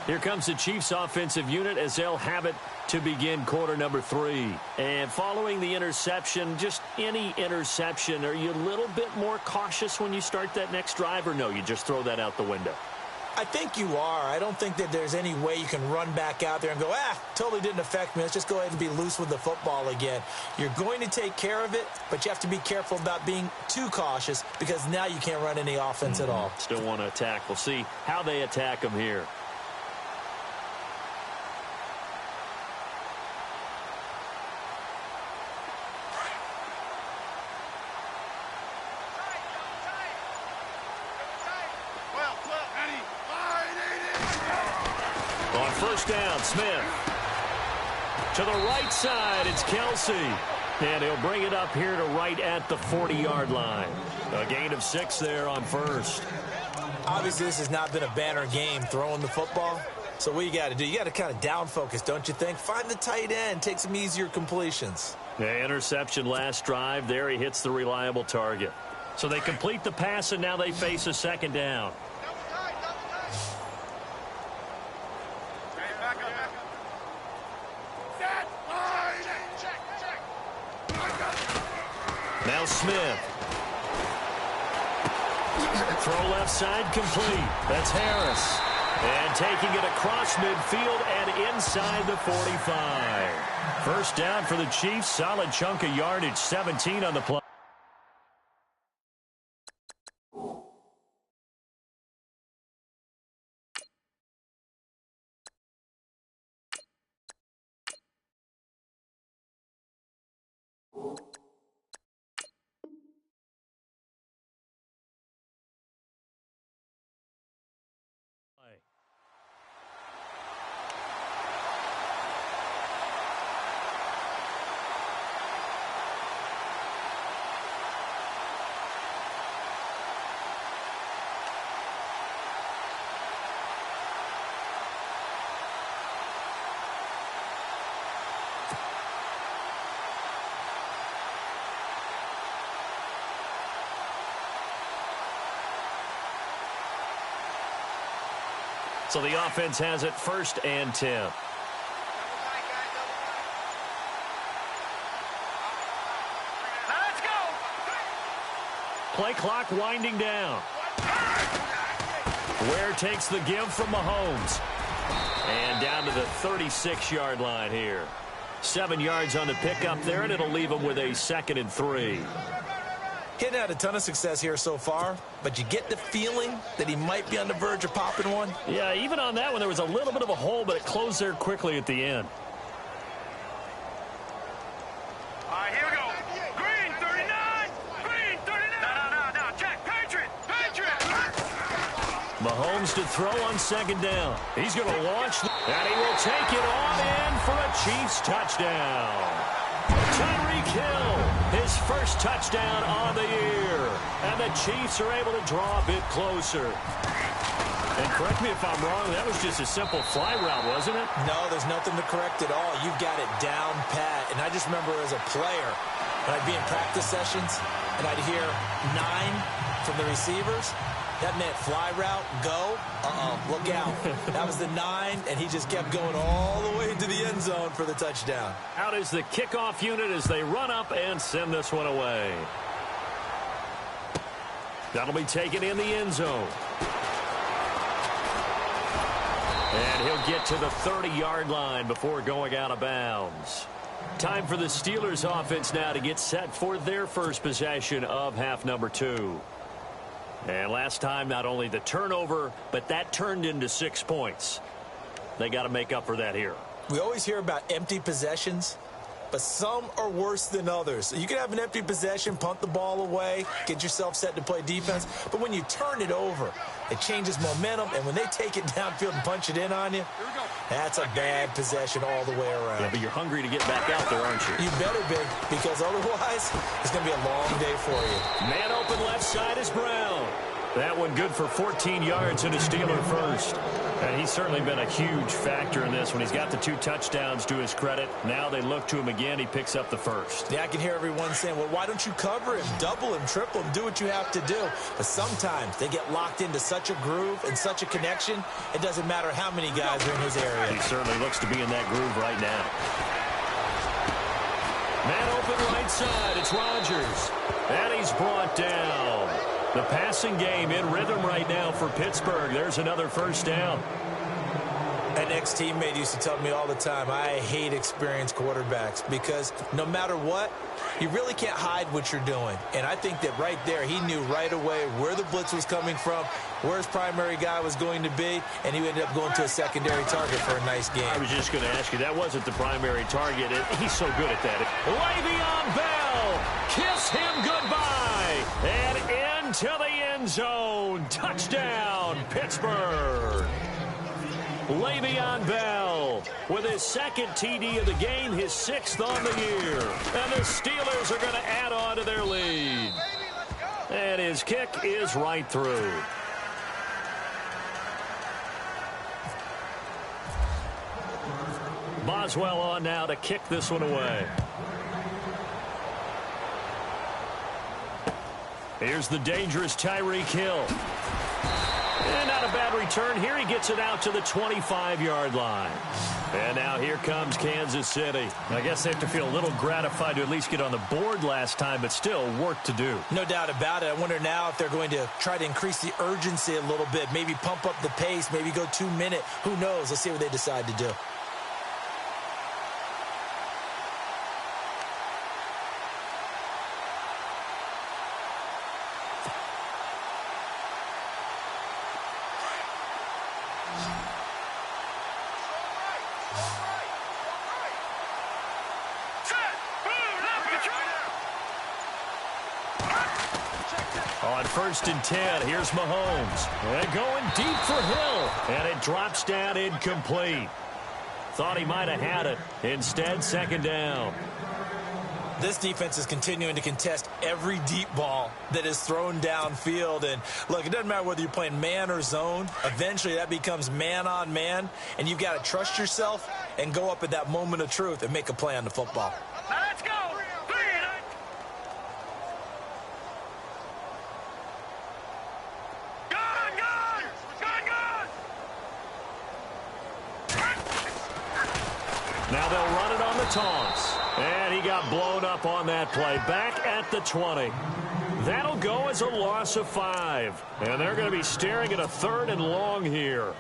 Here comes the Chiefs offensive unit as they'll have it to begin quarter number 3. And following the interception, just any interception, are you a little bit more cautious when you start that next drive, or no, you just throw that out the window? I think you are. I don't think that there's any way you can run back out there and go, totally didn't affect me. Let's just go ahead and be loose with the football again. You're going to take care of it, but you have to be careful about being too cautious because now you can't run any offense at all. Still want to attack. We'll see how they attack them here. On first down, Smith. To the right side, it's Kelsey. And he'll bring it up here to right at the 40-yard line. A gain of 6 there on first. Obviously, this has not been a banner game throwing the football. So what you got to do, you got to kind of down focus, don't you think? Find the tight end, take some easier completions. Yeah, interception last drive. There he hits the reliable target. So they complete the pass, and now they face a second down. Now Smith. Throw left side complete. That's Harris. And taking it across midfield and inside the 45. First down for the Chiefs. Solid chunk of yardage. 17 on the play. So the offense has it 1st and 10. Let's go. Play clock winding down. Ware takes the give from Mahomes. And down to the 36-yard line here. 7 yards on the pickup there, and it'll leave him with a 2nd and 3. He hadn't had a ton of success here so far, but you get the feeling that he might be on the verge of popping one. Yeah, even on that one, there was a little bit of a hole, but it closed there quickly at the end. All right, here we go. Green, 39. Green, 39. No. Check. Patriot. Mahomes to throw on 2nd down. He's going to launch, and he will take it on in for a Chiefs touchdown. Tyreek Hill, his first touchdown on the year. And the Chiefs are able to draw a bit closer. And correct me if I'm wrong, that was just a simple fly route, wasn't it? No, there's nothing to correct at all. You've got it down pat. And I just remember as a player, when I'd be in practice sessions, and I'd hear 9 from the receivers, That meant fly route, go, look out. That was the 9, and he just kept going all the way into the end zone for the touchdown. Out is the kickoff unit as they run up and send this one away. That'll be taken in the end zone. And he'll get to the 30-yard line before going out of bounds. Time for the Steelers offense now to get set for their first possession of half number 2. And last time, not only the turnover, but that turned into 6 points. They got to make up for that here. We always hear about empty possessions, but some are worse than others. You can have an empty possession, punt the ball away, get yourself set to play defense, but when you turn it over, it changes momentum, and when they take it downfield and punch it in on you, that's a bad possession all the way around. Yeah, but you're hungry to get back out there, aren't you? You better be, because otherwise, it's going to be a long day for you. Man open left side is Brown. That one good for 14 yards and a Steeler first. And he's certainly been a huge factor in this when he's got the 2 touchdowns to his credit. Now they look to him again. He picks up the first. Yeah, I can hear everyone saying, well, why don't you cover him, double him, triple him, do what you have to do. But sometimes they get locked into such a groove and such a connection, it doesn't matter how many guys are in his area. He certainly looks to be in that groove right now. Man open right side. It's Rodgers. And he's brought down. The passing game in rhythm right now for Pittsburgh. There's another first down. An ex-teammate used to tell me all the time, I hate experienced quarterbacks because no matter what, you really can't hide what you're doing. And I think that right there, he knew right away where the blitz was coming from, where his primary guy was going to be, and he ended up going to a secondary target for a nice game. I was just going to ask you, that wasn't the primary target. He's so good at that. Le'Veon Bell, kiss him goodbye, and into the end zone. Touchdown, Pittsburgh. Le'Veon Bell with his second TD of the game, his 6th on the year. And the Steelers are going to add on to their lead. And his kick is right through. Boswell on now to kick this one away. Here's the dangerous Tyreek Hill. And not a bad return here. He gets it out to the 25-yard line. And now here comes Kansas City. I guess they have to feel a little gratified to at least get on the board last time, but still work to do. No doubt about it. I wonder now if they're going to try to increase the urgency a little bit, maybe pump up the pace, maybe go 2-minute. Who knows? Let's see what they decide to do. On 1st and 10, here's Mahomes. And going deep for Hill. And it drops down incomplete. Thought he might have had it. Instead, 2nd down. This defense is continuing to contest every deep ball that is thrown downfield. And, look, it doesn't matter whether you're playing man or zone. Eventually, that becomes man-on-man. And you've got to trust yourself and go up at that moment of truth and make a play on the football. Now let's go. Now they'll run it on the toss. And he got blown up on that play. Back at the 20. That'll go as a loss of 5. And they're going to be staring at a 3rd and long here.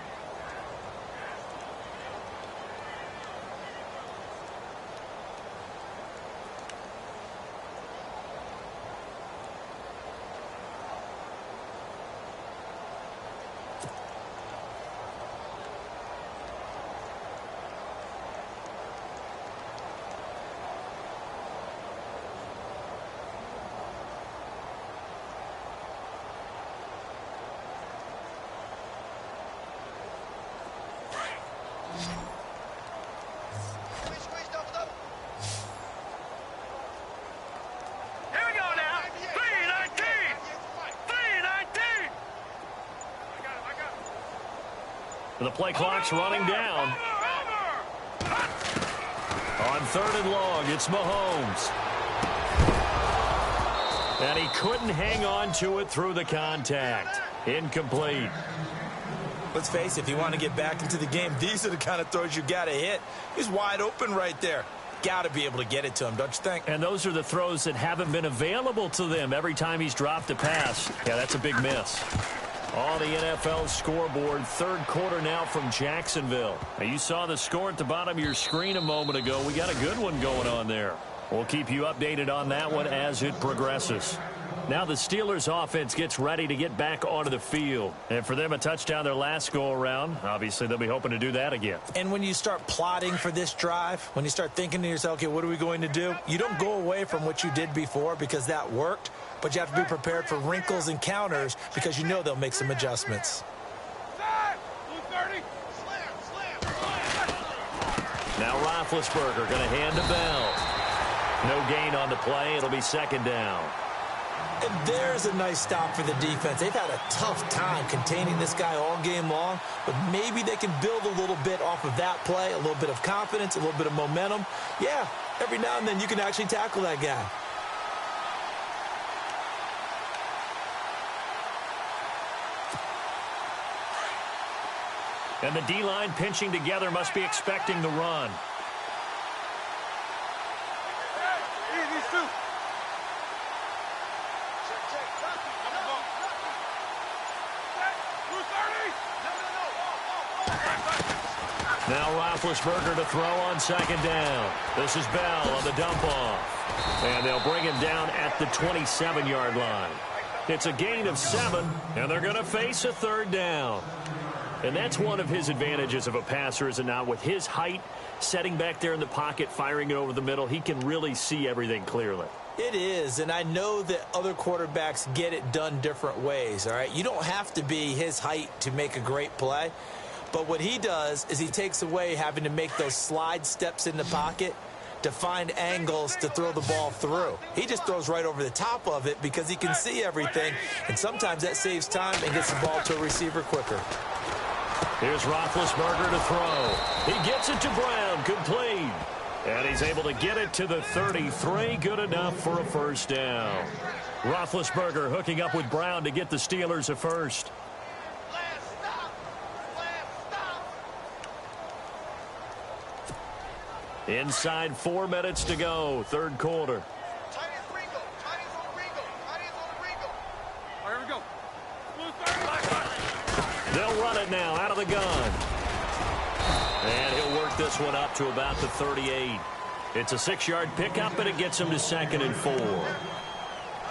The play clock's running down. On 3rd and long, it's Mahomes. And he couldn't hang on to it through the contact. Incomplete. Let's face it, if you want to get back into the game, these are the kind of throws you got to hit. He's wide open right there. Got to be able to get it to him, don't you think? And those are the throws that haven't been available to them every time he's dropped a pass. Yeah, that's a big miss. On the NFL scoreboard, third quarter now from Jacksonville. Now, you saw the score at the bottom of your screen a moment ago. We got a good one going on there. We'll keep you updated on that one as it progresses. Now the Steelers offense gets ready to get back onto the field. And for them, a touchdown their last go-around. Obviously, they'll be hoping to do that again. And when you start plotting for this drive, when you start thinking to yourself, okay, what are we going to do? You don't go away from what you did before because that worked. But you have to be prepared for wrinkles and counters because you know they'll make some adjustments. Now Roethlisberger going to hand to Bell. No gain on the play. It'll be second down. And there's a nice stop for the defense. They've had a tough time containing this guy all game long, but maybe they can build a little bit off of that play, a little bit of confidence, a little bit of momentum. Yeah, every now and then you can actually tackle that guy. And the D-line pinching together must be expecting the run. Now Roethlisberger to throw on second down. This is Bell on the dump off. And they'll bring him down at the 27-yard line. It's a gain of 7, and they're going to face a third down. And that's one of his advantages of a passer, is it not? With his height, setting back there in the pocket, firing it over the middle, he can really see everything clearly. It is, and I know that other quarterbacks get it done different ways, all right? You don't have to be his height to make a great play. But what he does is he takes away having to make those slide steps in the pocket to find angles to throw the ball through. He just throws right over the top of it because he can see everything, and sometimes that saves time and gets the ball to a receiver quicker. Here's Roethlisberger to throw. He gets it to Brown, complete. And he's able to get it to the 33, good enough for a first down. Roethlisberger hooking up with Brown to get the Steelers a first. Inside 4 minutes to go, third quarter. They'll run it now out of the gun. And he'll work this one up to about the 38. It's a 6-yard pickup, and it gets him to 2nd and 4.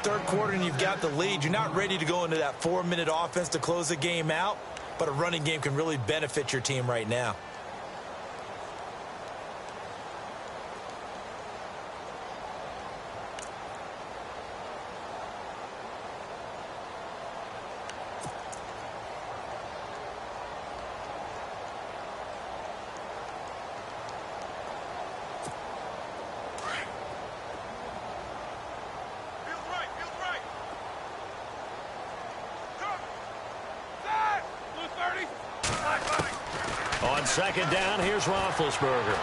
Third quarter, and you've got the lead. You're not ready to go into that 4-minute offense to close the game out, but a running game can really benefit your team right now. On second down, here's Roethlisberger.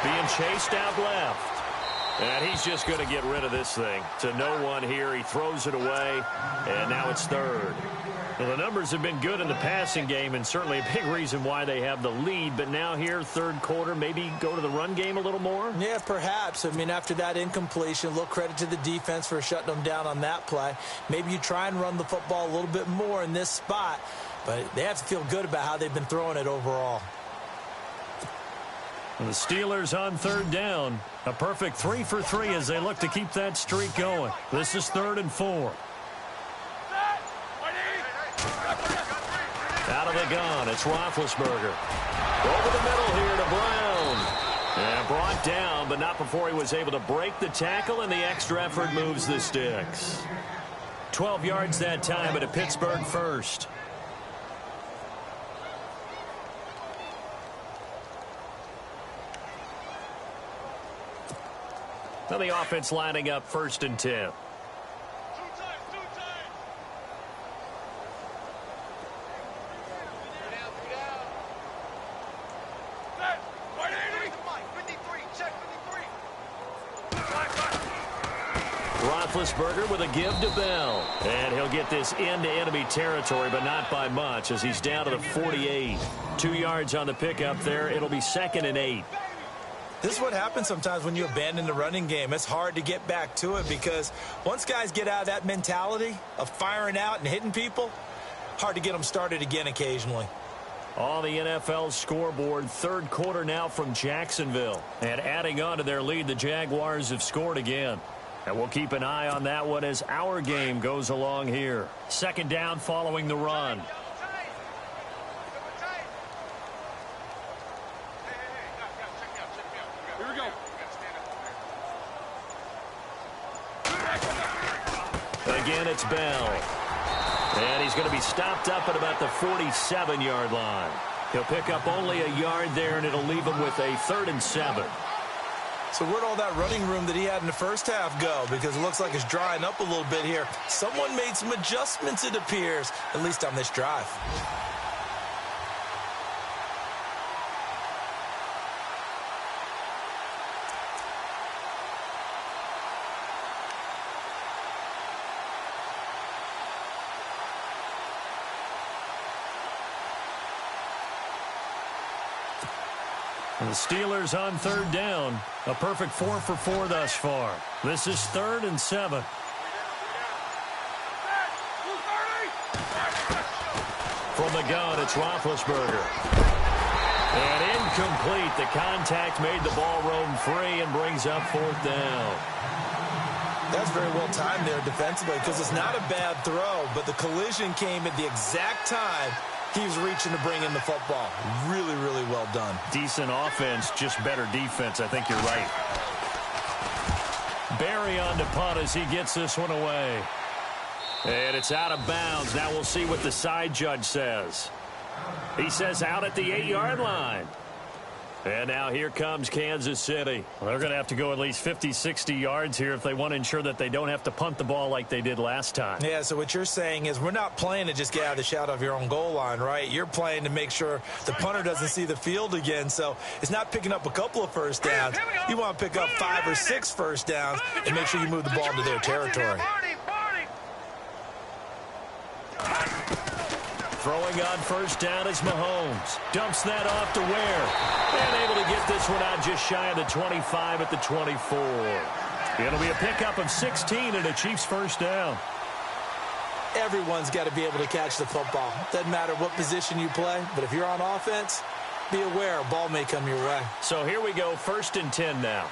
Being chased out left. And he's just going to get rid of this thing. To no one here. He throws it away. And now it's third. Well, the numbers have been good in the passing game, and certainly a big reason why they have the lead. But now here, third quarter, maybe go to the run game a little more? Yeah, perhaps. I mean, after that incompletion, a little credit to the defense for shutting them down on that play. Maybe you try and run the football a little bit more in this spot. But they have to feel good about how they've been throwing it overall. The Steelers on third down. A perfect 3 for 3 as they look to keep that streak going. This is 3rd and 4. Out of the gun, it's Roethlisberger. Over the middle here to Brown. And brought down, but not before he was able to break the tackle, and the extra effort moves the sticks. 12 yards that time, but a Pittsburgh first. Now the offense lining up 1st and 10. Roethlisberger with a give to Bell. And he'll get this into enemy territory, but not by much, as he's down to the 48. 2 yards on the pickup there. It'll be 2nd and 8. This is what happens sometimes when you abandon the running game. It's hard to get back to it because once guys get out of that mentality of firing out and hitting people, hard to get them started again occasionally. On the NFL scoreboard, 3rd quarter now from Jacksonville. And adding on to their lead, the Jaguars have scored again. And we'll keep an eye on that one as our game goes along here. 2nd down following the run. Again, it's Bell. And he's going to be stopped up at about the 47-yard line. He'll pick up only a yard there, and it'll leave him with a 3rd and 7. So where'd all that running room that he had in the first half go? Because it looks like it's drying up a little bit here. Someone made some adjustments, it appears, at least on this drive. The Steelers on 3rd down. A perfect 4 for 4 thus far. This is 3rd and 7. From the gun, it's Roethlisberger. And incomplete. The contact made the ball roam free and brings up 4th down. That's very well timed there defensively because it's not a bad throw, but the collision came at the exact time he was reaching to bring in the football. Really, really well done. Decent offense, just better defense. I think you're right. Barry on to punt as he gets this one away. And it's out of bounds. Now we'll see what the side judge says. He says out at the 8-yard line. And now here comes Kansas City. Well, they're going to have to go at least 50, 60 yards here if they want to ensure that they don't have to punt the ball like they did last time. Yeah, so what you're saying is we're not playing to just get out of the shadow of your own goal line, right? You're playing to make sure the punter doesn't see the field again. So it's not picking up a couple of first downs. You want to pick up 5 or 6 first downs and make sure you move the ball into their territory. Throwing on first down is Mahomes. Dumps that off to Ware. And able to get this one out just shy of the 25 at the 24. It'll be a pickup of 16 and a Chiefs first down. Everyone's got to be able to catch the football. Doesn't matter what position you play, but if you're on offense, be aware a ball may come your way. So here we go, 1st and 10 now.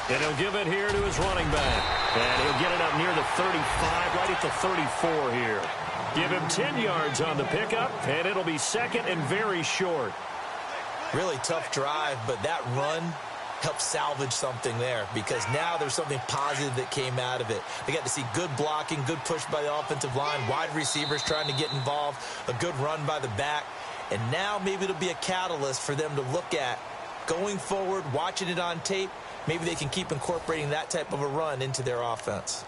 And he'll give it here to his running back. And he'll get it up near the 35, right at the 34 here. Give him 10 yards on the pickup, and it'll be 2nd and very short. Really tough drive, but that run helped salvage something there because now there's something positive that came out of it. They got to see good blocking, good push by the offensive line, wide receivers trying to get involved, a good run by the back. And now maybe it'll be a catalyst for them to look at going forward, watching it on tape. Maybe they can keep incorporating that type of a run into their offense.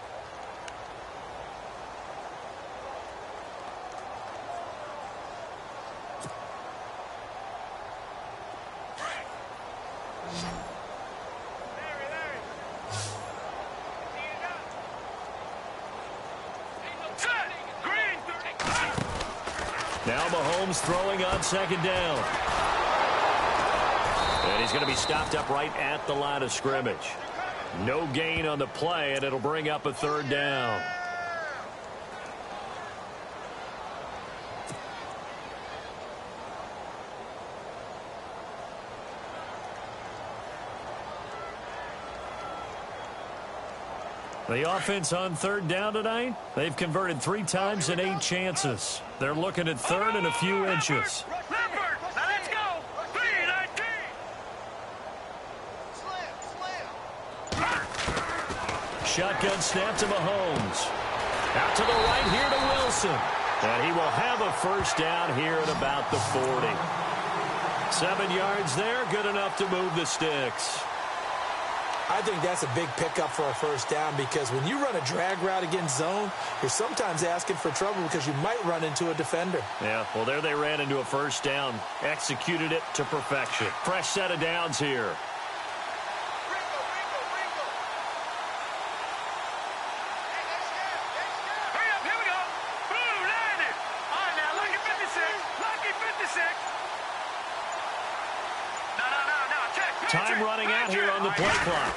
Now Mahomes throwing on 2nd down. And he's going to be stopped up right at the line of scrimmage. No gain on the play, and it'll bring up a 3rd down. The offense on 3rd down tonight, they've converted 3 times in 8 chances. They're looking at 3rd and a few inches. Shotgun snap to Mahomes. Out to the right here to Wilson. And he will have a first down here at about the 40. 7 yards there, good enough to move the sticks. I think that's a big pickup for a first down because when you run a drag route against zone, you're sometimes asking for trouble because you might run into a defender. Yeah, well, there they ran into a first down. Executed it to perfection. Fresh set of downs here. Time running out here on the play clock.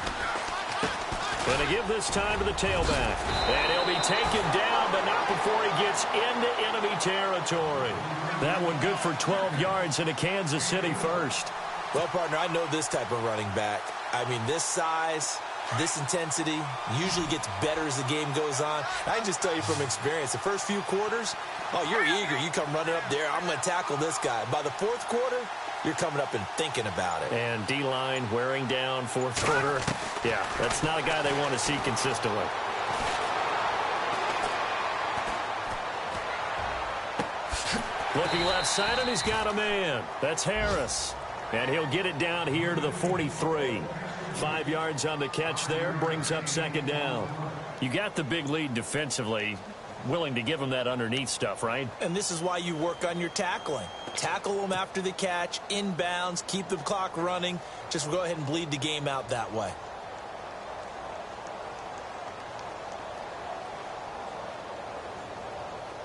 Going to give this time to the tailback. And he'll be taken down, but not before he gets into enemy territory. That one good for 12 yards into Kansas City first. Well, partner, I know this type of running back. I mean, this size, this intensity usually gets better as the game goes on. I can just tell you from experience, the first few quarters, oh, you're eager. You come running up there, I'm going to tackle this guy. By the fourth quarter, you're coming up and thinking about it. And D-line wearing down fourth quarter. Yeah, that's not a guy they want to see consistently. Looking left side, and he's got a man. That's Harris. And he'll get it down here to the 43. 5 yards on the catch there, brings up second down. You got the big lead defensively. Willing to give him that underneath stuff, right? And this is why you work on your tackling. Tackle them after the catch, inbounds, keep the clock running. Just go ahead and bleed the game out that way.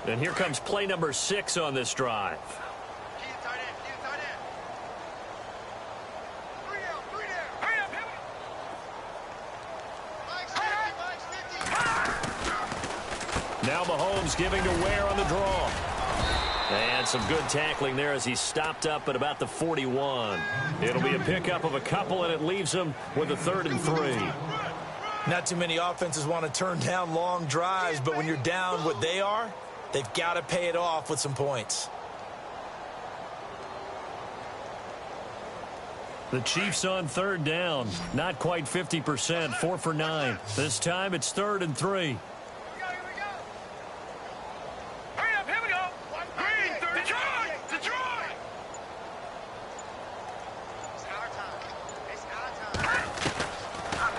And here comes play number 6 on this drive. Now Mahomes giving to Ware on the draw. And some good tackling there as he stopped up at about the 41. It'll be a pickup of a couple, and it leaves him with a 3rd and 3. Not too many offenses want to turn down long drives, but when you're down what they are, they've got to pay it off with some points. The Chiefs on 3rd down. Not quite 50%, 4 for 9. This time it's 3rd and 3.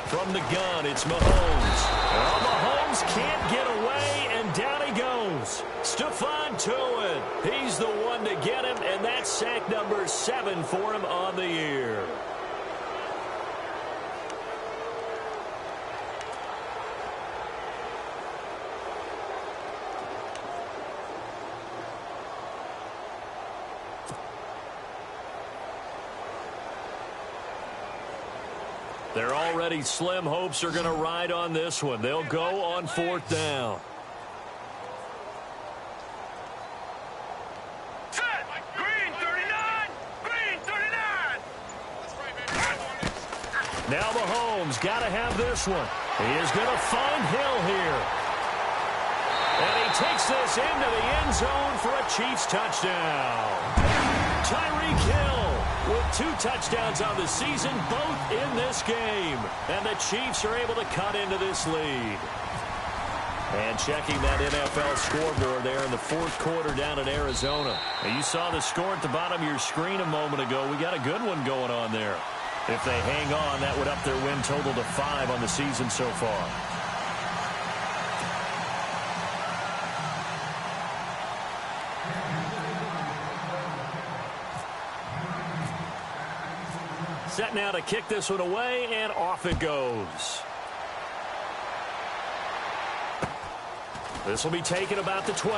From the gun, it's Mahomes. Well, Mahomes can't get away, and down he goes. Stephon Tuitt. He's the one to get him, and that's sack number 7 for him on the year. Their already slim hopes are going to ride on this one. They'll go on 4th down. Set! Green 39! Green 39! Now Mahomes got to have this one. He is going to find Hill here. And he takes this into the end zone for a Chiefs touchdown. Tyreek Hill with 2 touchdowns on the season, both in this game. And the Chiefs are able to cut into this lead. And checking that NFL scoreboard there in the 4th quarter down in Arizona. And you saw the score at the bottom of your screen a moment ago. We got a good one going on there. If they hang on, that would up their win total to 5 on the season so far. Set now to kick this one away, and off it goes. This will be taken about the 12.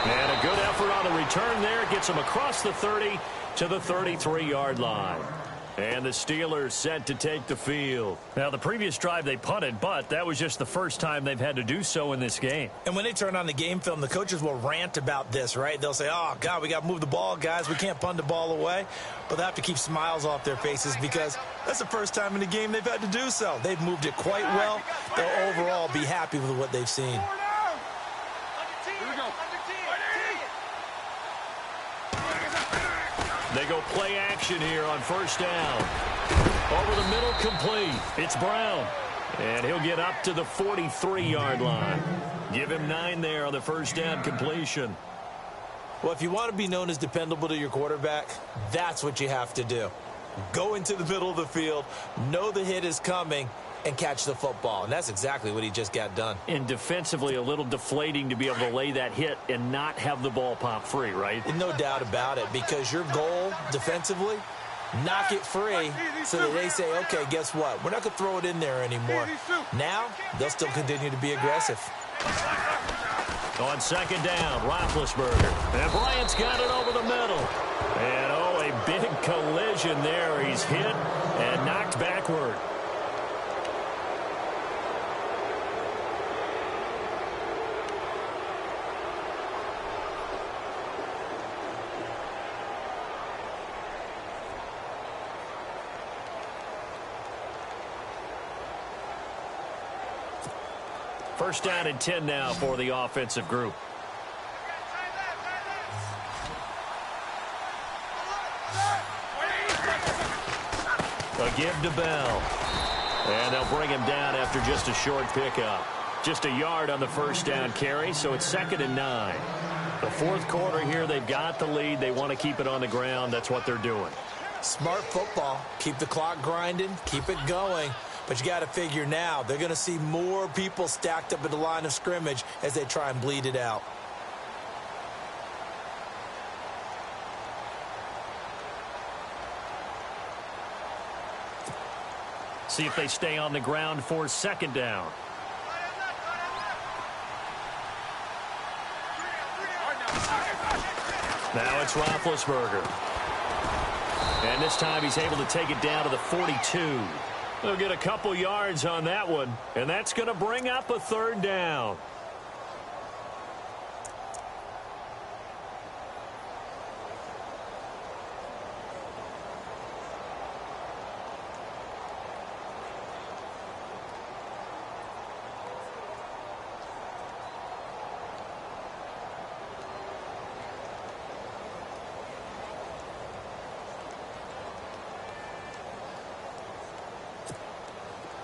And a good effort on the return there. Gets him across the 30 to the 33-yard line. And the Steelers set to take the field. Now, the previous drive they punted, but that was just the first time they've had to do so in this game. And when they turn on the game film, the coaches will rant about this, right? They'll say, oh, God, we got to move the ball, guys. We can't punt the ball away. But they have to keep smiles off their faces because that's the first time in the game they've had to do so. They've moved it quite well. They'll overall be happy with what they've seen. They go play action here on 1st down. Over the middle, complete. It's Brown. And he'll get up to the 43-yard line. Give him 9 there on the 1st down completion. Well, if you want to be known as dependable to your quarterback, that's what you have to do. Go into the middle of the field, know the hit is coming, and catch the football. And that's exactly what he just got done. And defensively, a little deflating to be able to lay that hit and not have the ball pop free, right? No doubt about it, because your goal defensively, knock it free so that they say, okay, guess what? We're not going to throw it in there anymore. Now, they'll still continue to be aggressive. On second down, Roethlisberger. And Bryant's got it over the middle. And, oh, a big collision there. He's hit and knocked backward. First down and 10 now for the offensive group. A give to Bell. And they'll bring him down after just a short pickup. Just a yard on the first down carry, so it's 2nd and 9. The fourth quarter here, they've got the lead. They want to keep it on the ground. That's what they're doing. Smart football. Keep the clock grinding. Keep it going. But you got to figure now, they're going to see more people stacked up at the line of scrimmage as they try and bleed it out. See if they stay on the ground for second down. Now it's Roethlisberger. And this time he's able to take it down to the 42. They'll get a couple yards on that one, and that's going to bring up a third down.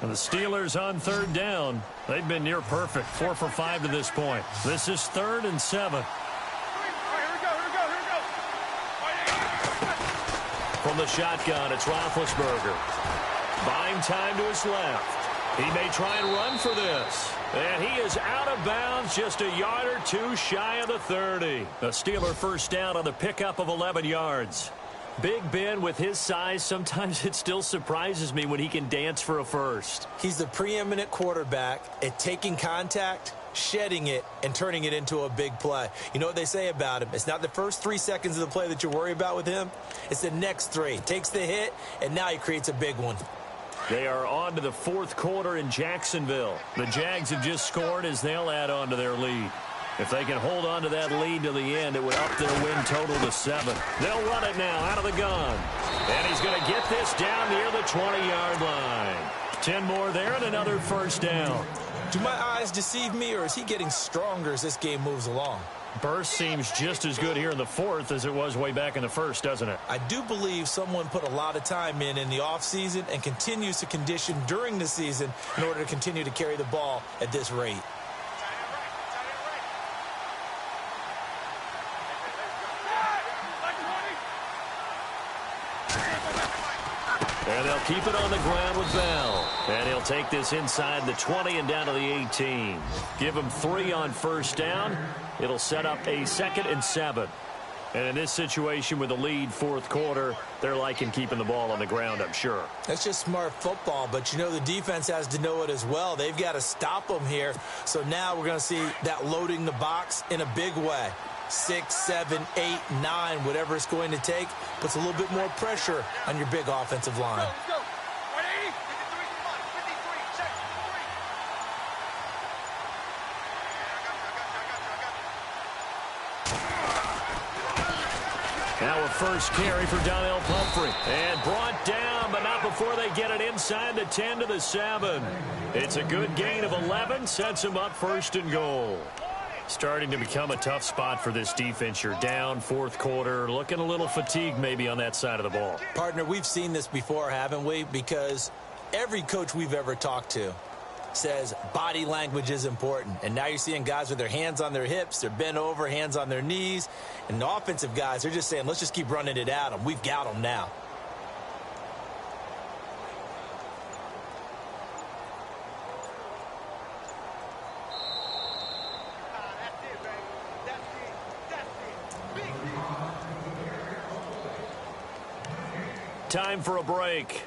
And the Steelers on third down. They've been near perfect. 4 for 5 to this point. This is 3rd and 7. From the shotgun, it's Roethlisberger. Buying time to his left. He may try and run for this. And he is out of bounds, just a yard or two shy of the 30. A Steeler first down on the pickup of 11 yards. Big Ben, with his size, sometimes it still surprises me when he can dance for a first. He's the preeminent quarterback at taking contact, shedding it, and turning it into a big play. You know what they say about him? It's not the first 3 seconds of the play that you worry about with him. It's the next 3. Takes the hit, and now he creates a big one. They are on to the fourth quarter in Jacksonville. The Jags have just scored as they'll add on to their lead. If they can hold on to that lead to the end, it would up their win total to 7. They'll run it now out of the gun. And he's going to get this down near the 20-yard line. 10 more there and another first down. Do my eyes deceive me, or is he getting stronger as this game moves along? Burst seems just as good here in the fourth as it was way back in the first, doesn't it? I do believe someone put a lot of time in the offseason and continues to condition during the season in order to continue to carry the ball at this rate. And they'll keep it on the ground with Bell. And he'll take this inside the 20 and down to the 18. Give him 3 on first down. It'll set up a 2nd and 7. And in this situation with the lead fourth quarter, they're liking keeping the ball on the ground, I'm sure. That's just smart football, but you know the defense has to know it as well. They've got to stop them here. So now we're going to see that loading the box in a big way. 6, 7, 8, 9, whatever it's going to take, puts a little bit more pressure on your big offensive line. Let's go. Ready? 53, check, 3. Now a first carry for Donnell Pumphrey. And brought down, but not before they get it inside the 10 to the 7. It's a good gain of 11, sets them up 1st and goal. Starting to become a tough spot for this defense. You're down fourth quarter, looking a little fatigued maybe on that side of the ball. Partner, we've seen this before, haven't we? Because every coach we've ever talked to says body language is important. And now you're seeing guys with their hands on their hips, they're bent over, hands on their knees. And the offensive guys, they're just saying, let's just keep running it at them. We've got them now. time for a break.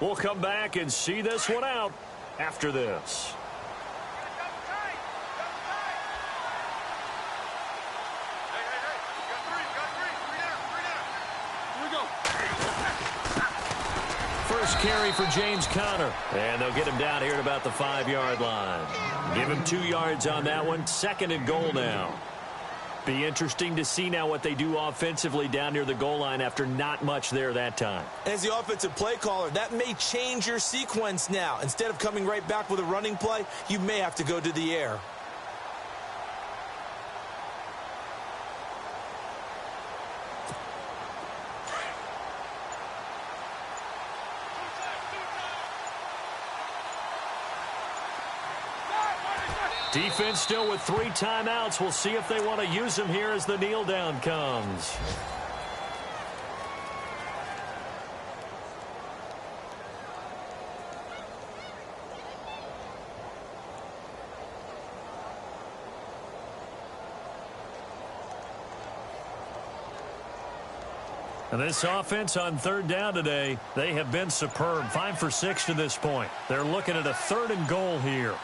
We'll come back and see this one out after this. First carry for James Conner. And they'll get him down here at about the 5-yard line. Give him 2 yards on that one. 2nd and goal now. Be interesting to see now what they do offensively down near the goal line after not much there that time. As the offensive play caller, that may change your sequence now. Instead of coming right back with a running play, you may have to go to the air. Defense still with 3 timeouts. We'll see if they want to use them here as the kneel down comes. And this offense on 3rd down today, they have been superb. 5 for 6 to this point. They're looking at a 3rd and goal here.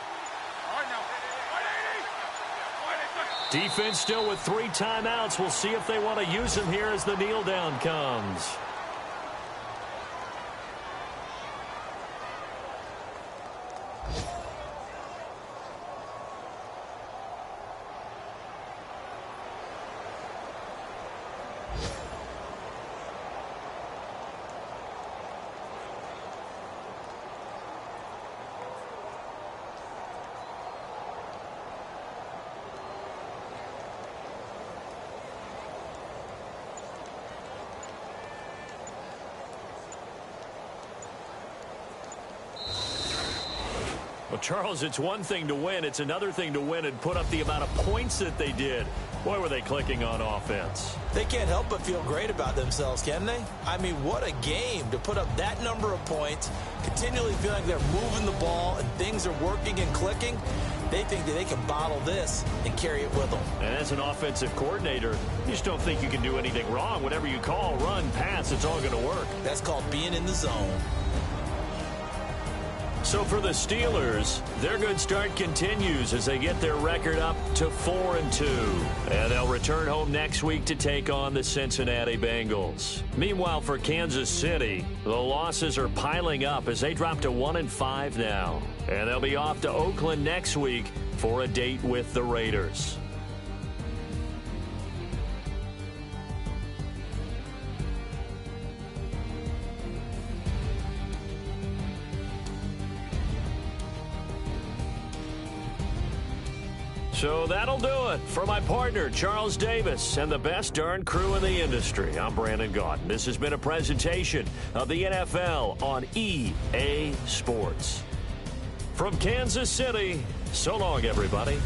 Defense still with 3 timeouts. We'll see if they want to use them here as the kneel down comes. Well, Charles, it's one thing to win. It's another thing to win and put up the amount of points that they did. Boy, were they clicking on offense. They can't help but feel great about themselves, can they? I mean, what a game to put up that number of points, continually feel like they're moving the ball and things are working and clicking. They think that they can bottle this and carry it with them. And as an offensive coordinator, you just don't think you can do anything wrong. Whatever you call, run, pass, it's all going to work. That's called being in the zone. So for the Steelers, their good start continues as they get their record up to 4-2. And they'll return home next week to take on the Cincinnati Bengals. Meanwhile, for Kansas City, the losses are piling up as they drop to 1-5 now. And they'll be off to Oakland next week for a date with the Raiders. So that'll do it. For my partner, Charles Davis, and the best darn crew in the industry, I'm Brandon Gaudin. This has been a presentation of the NFL on EA Sports. From Kansas City, so long, everybody.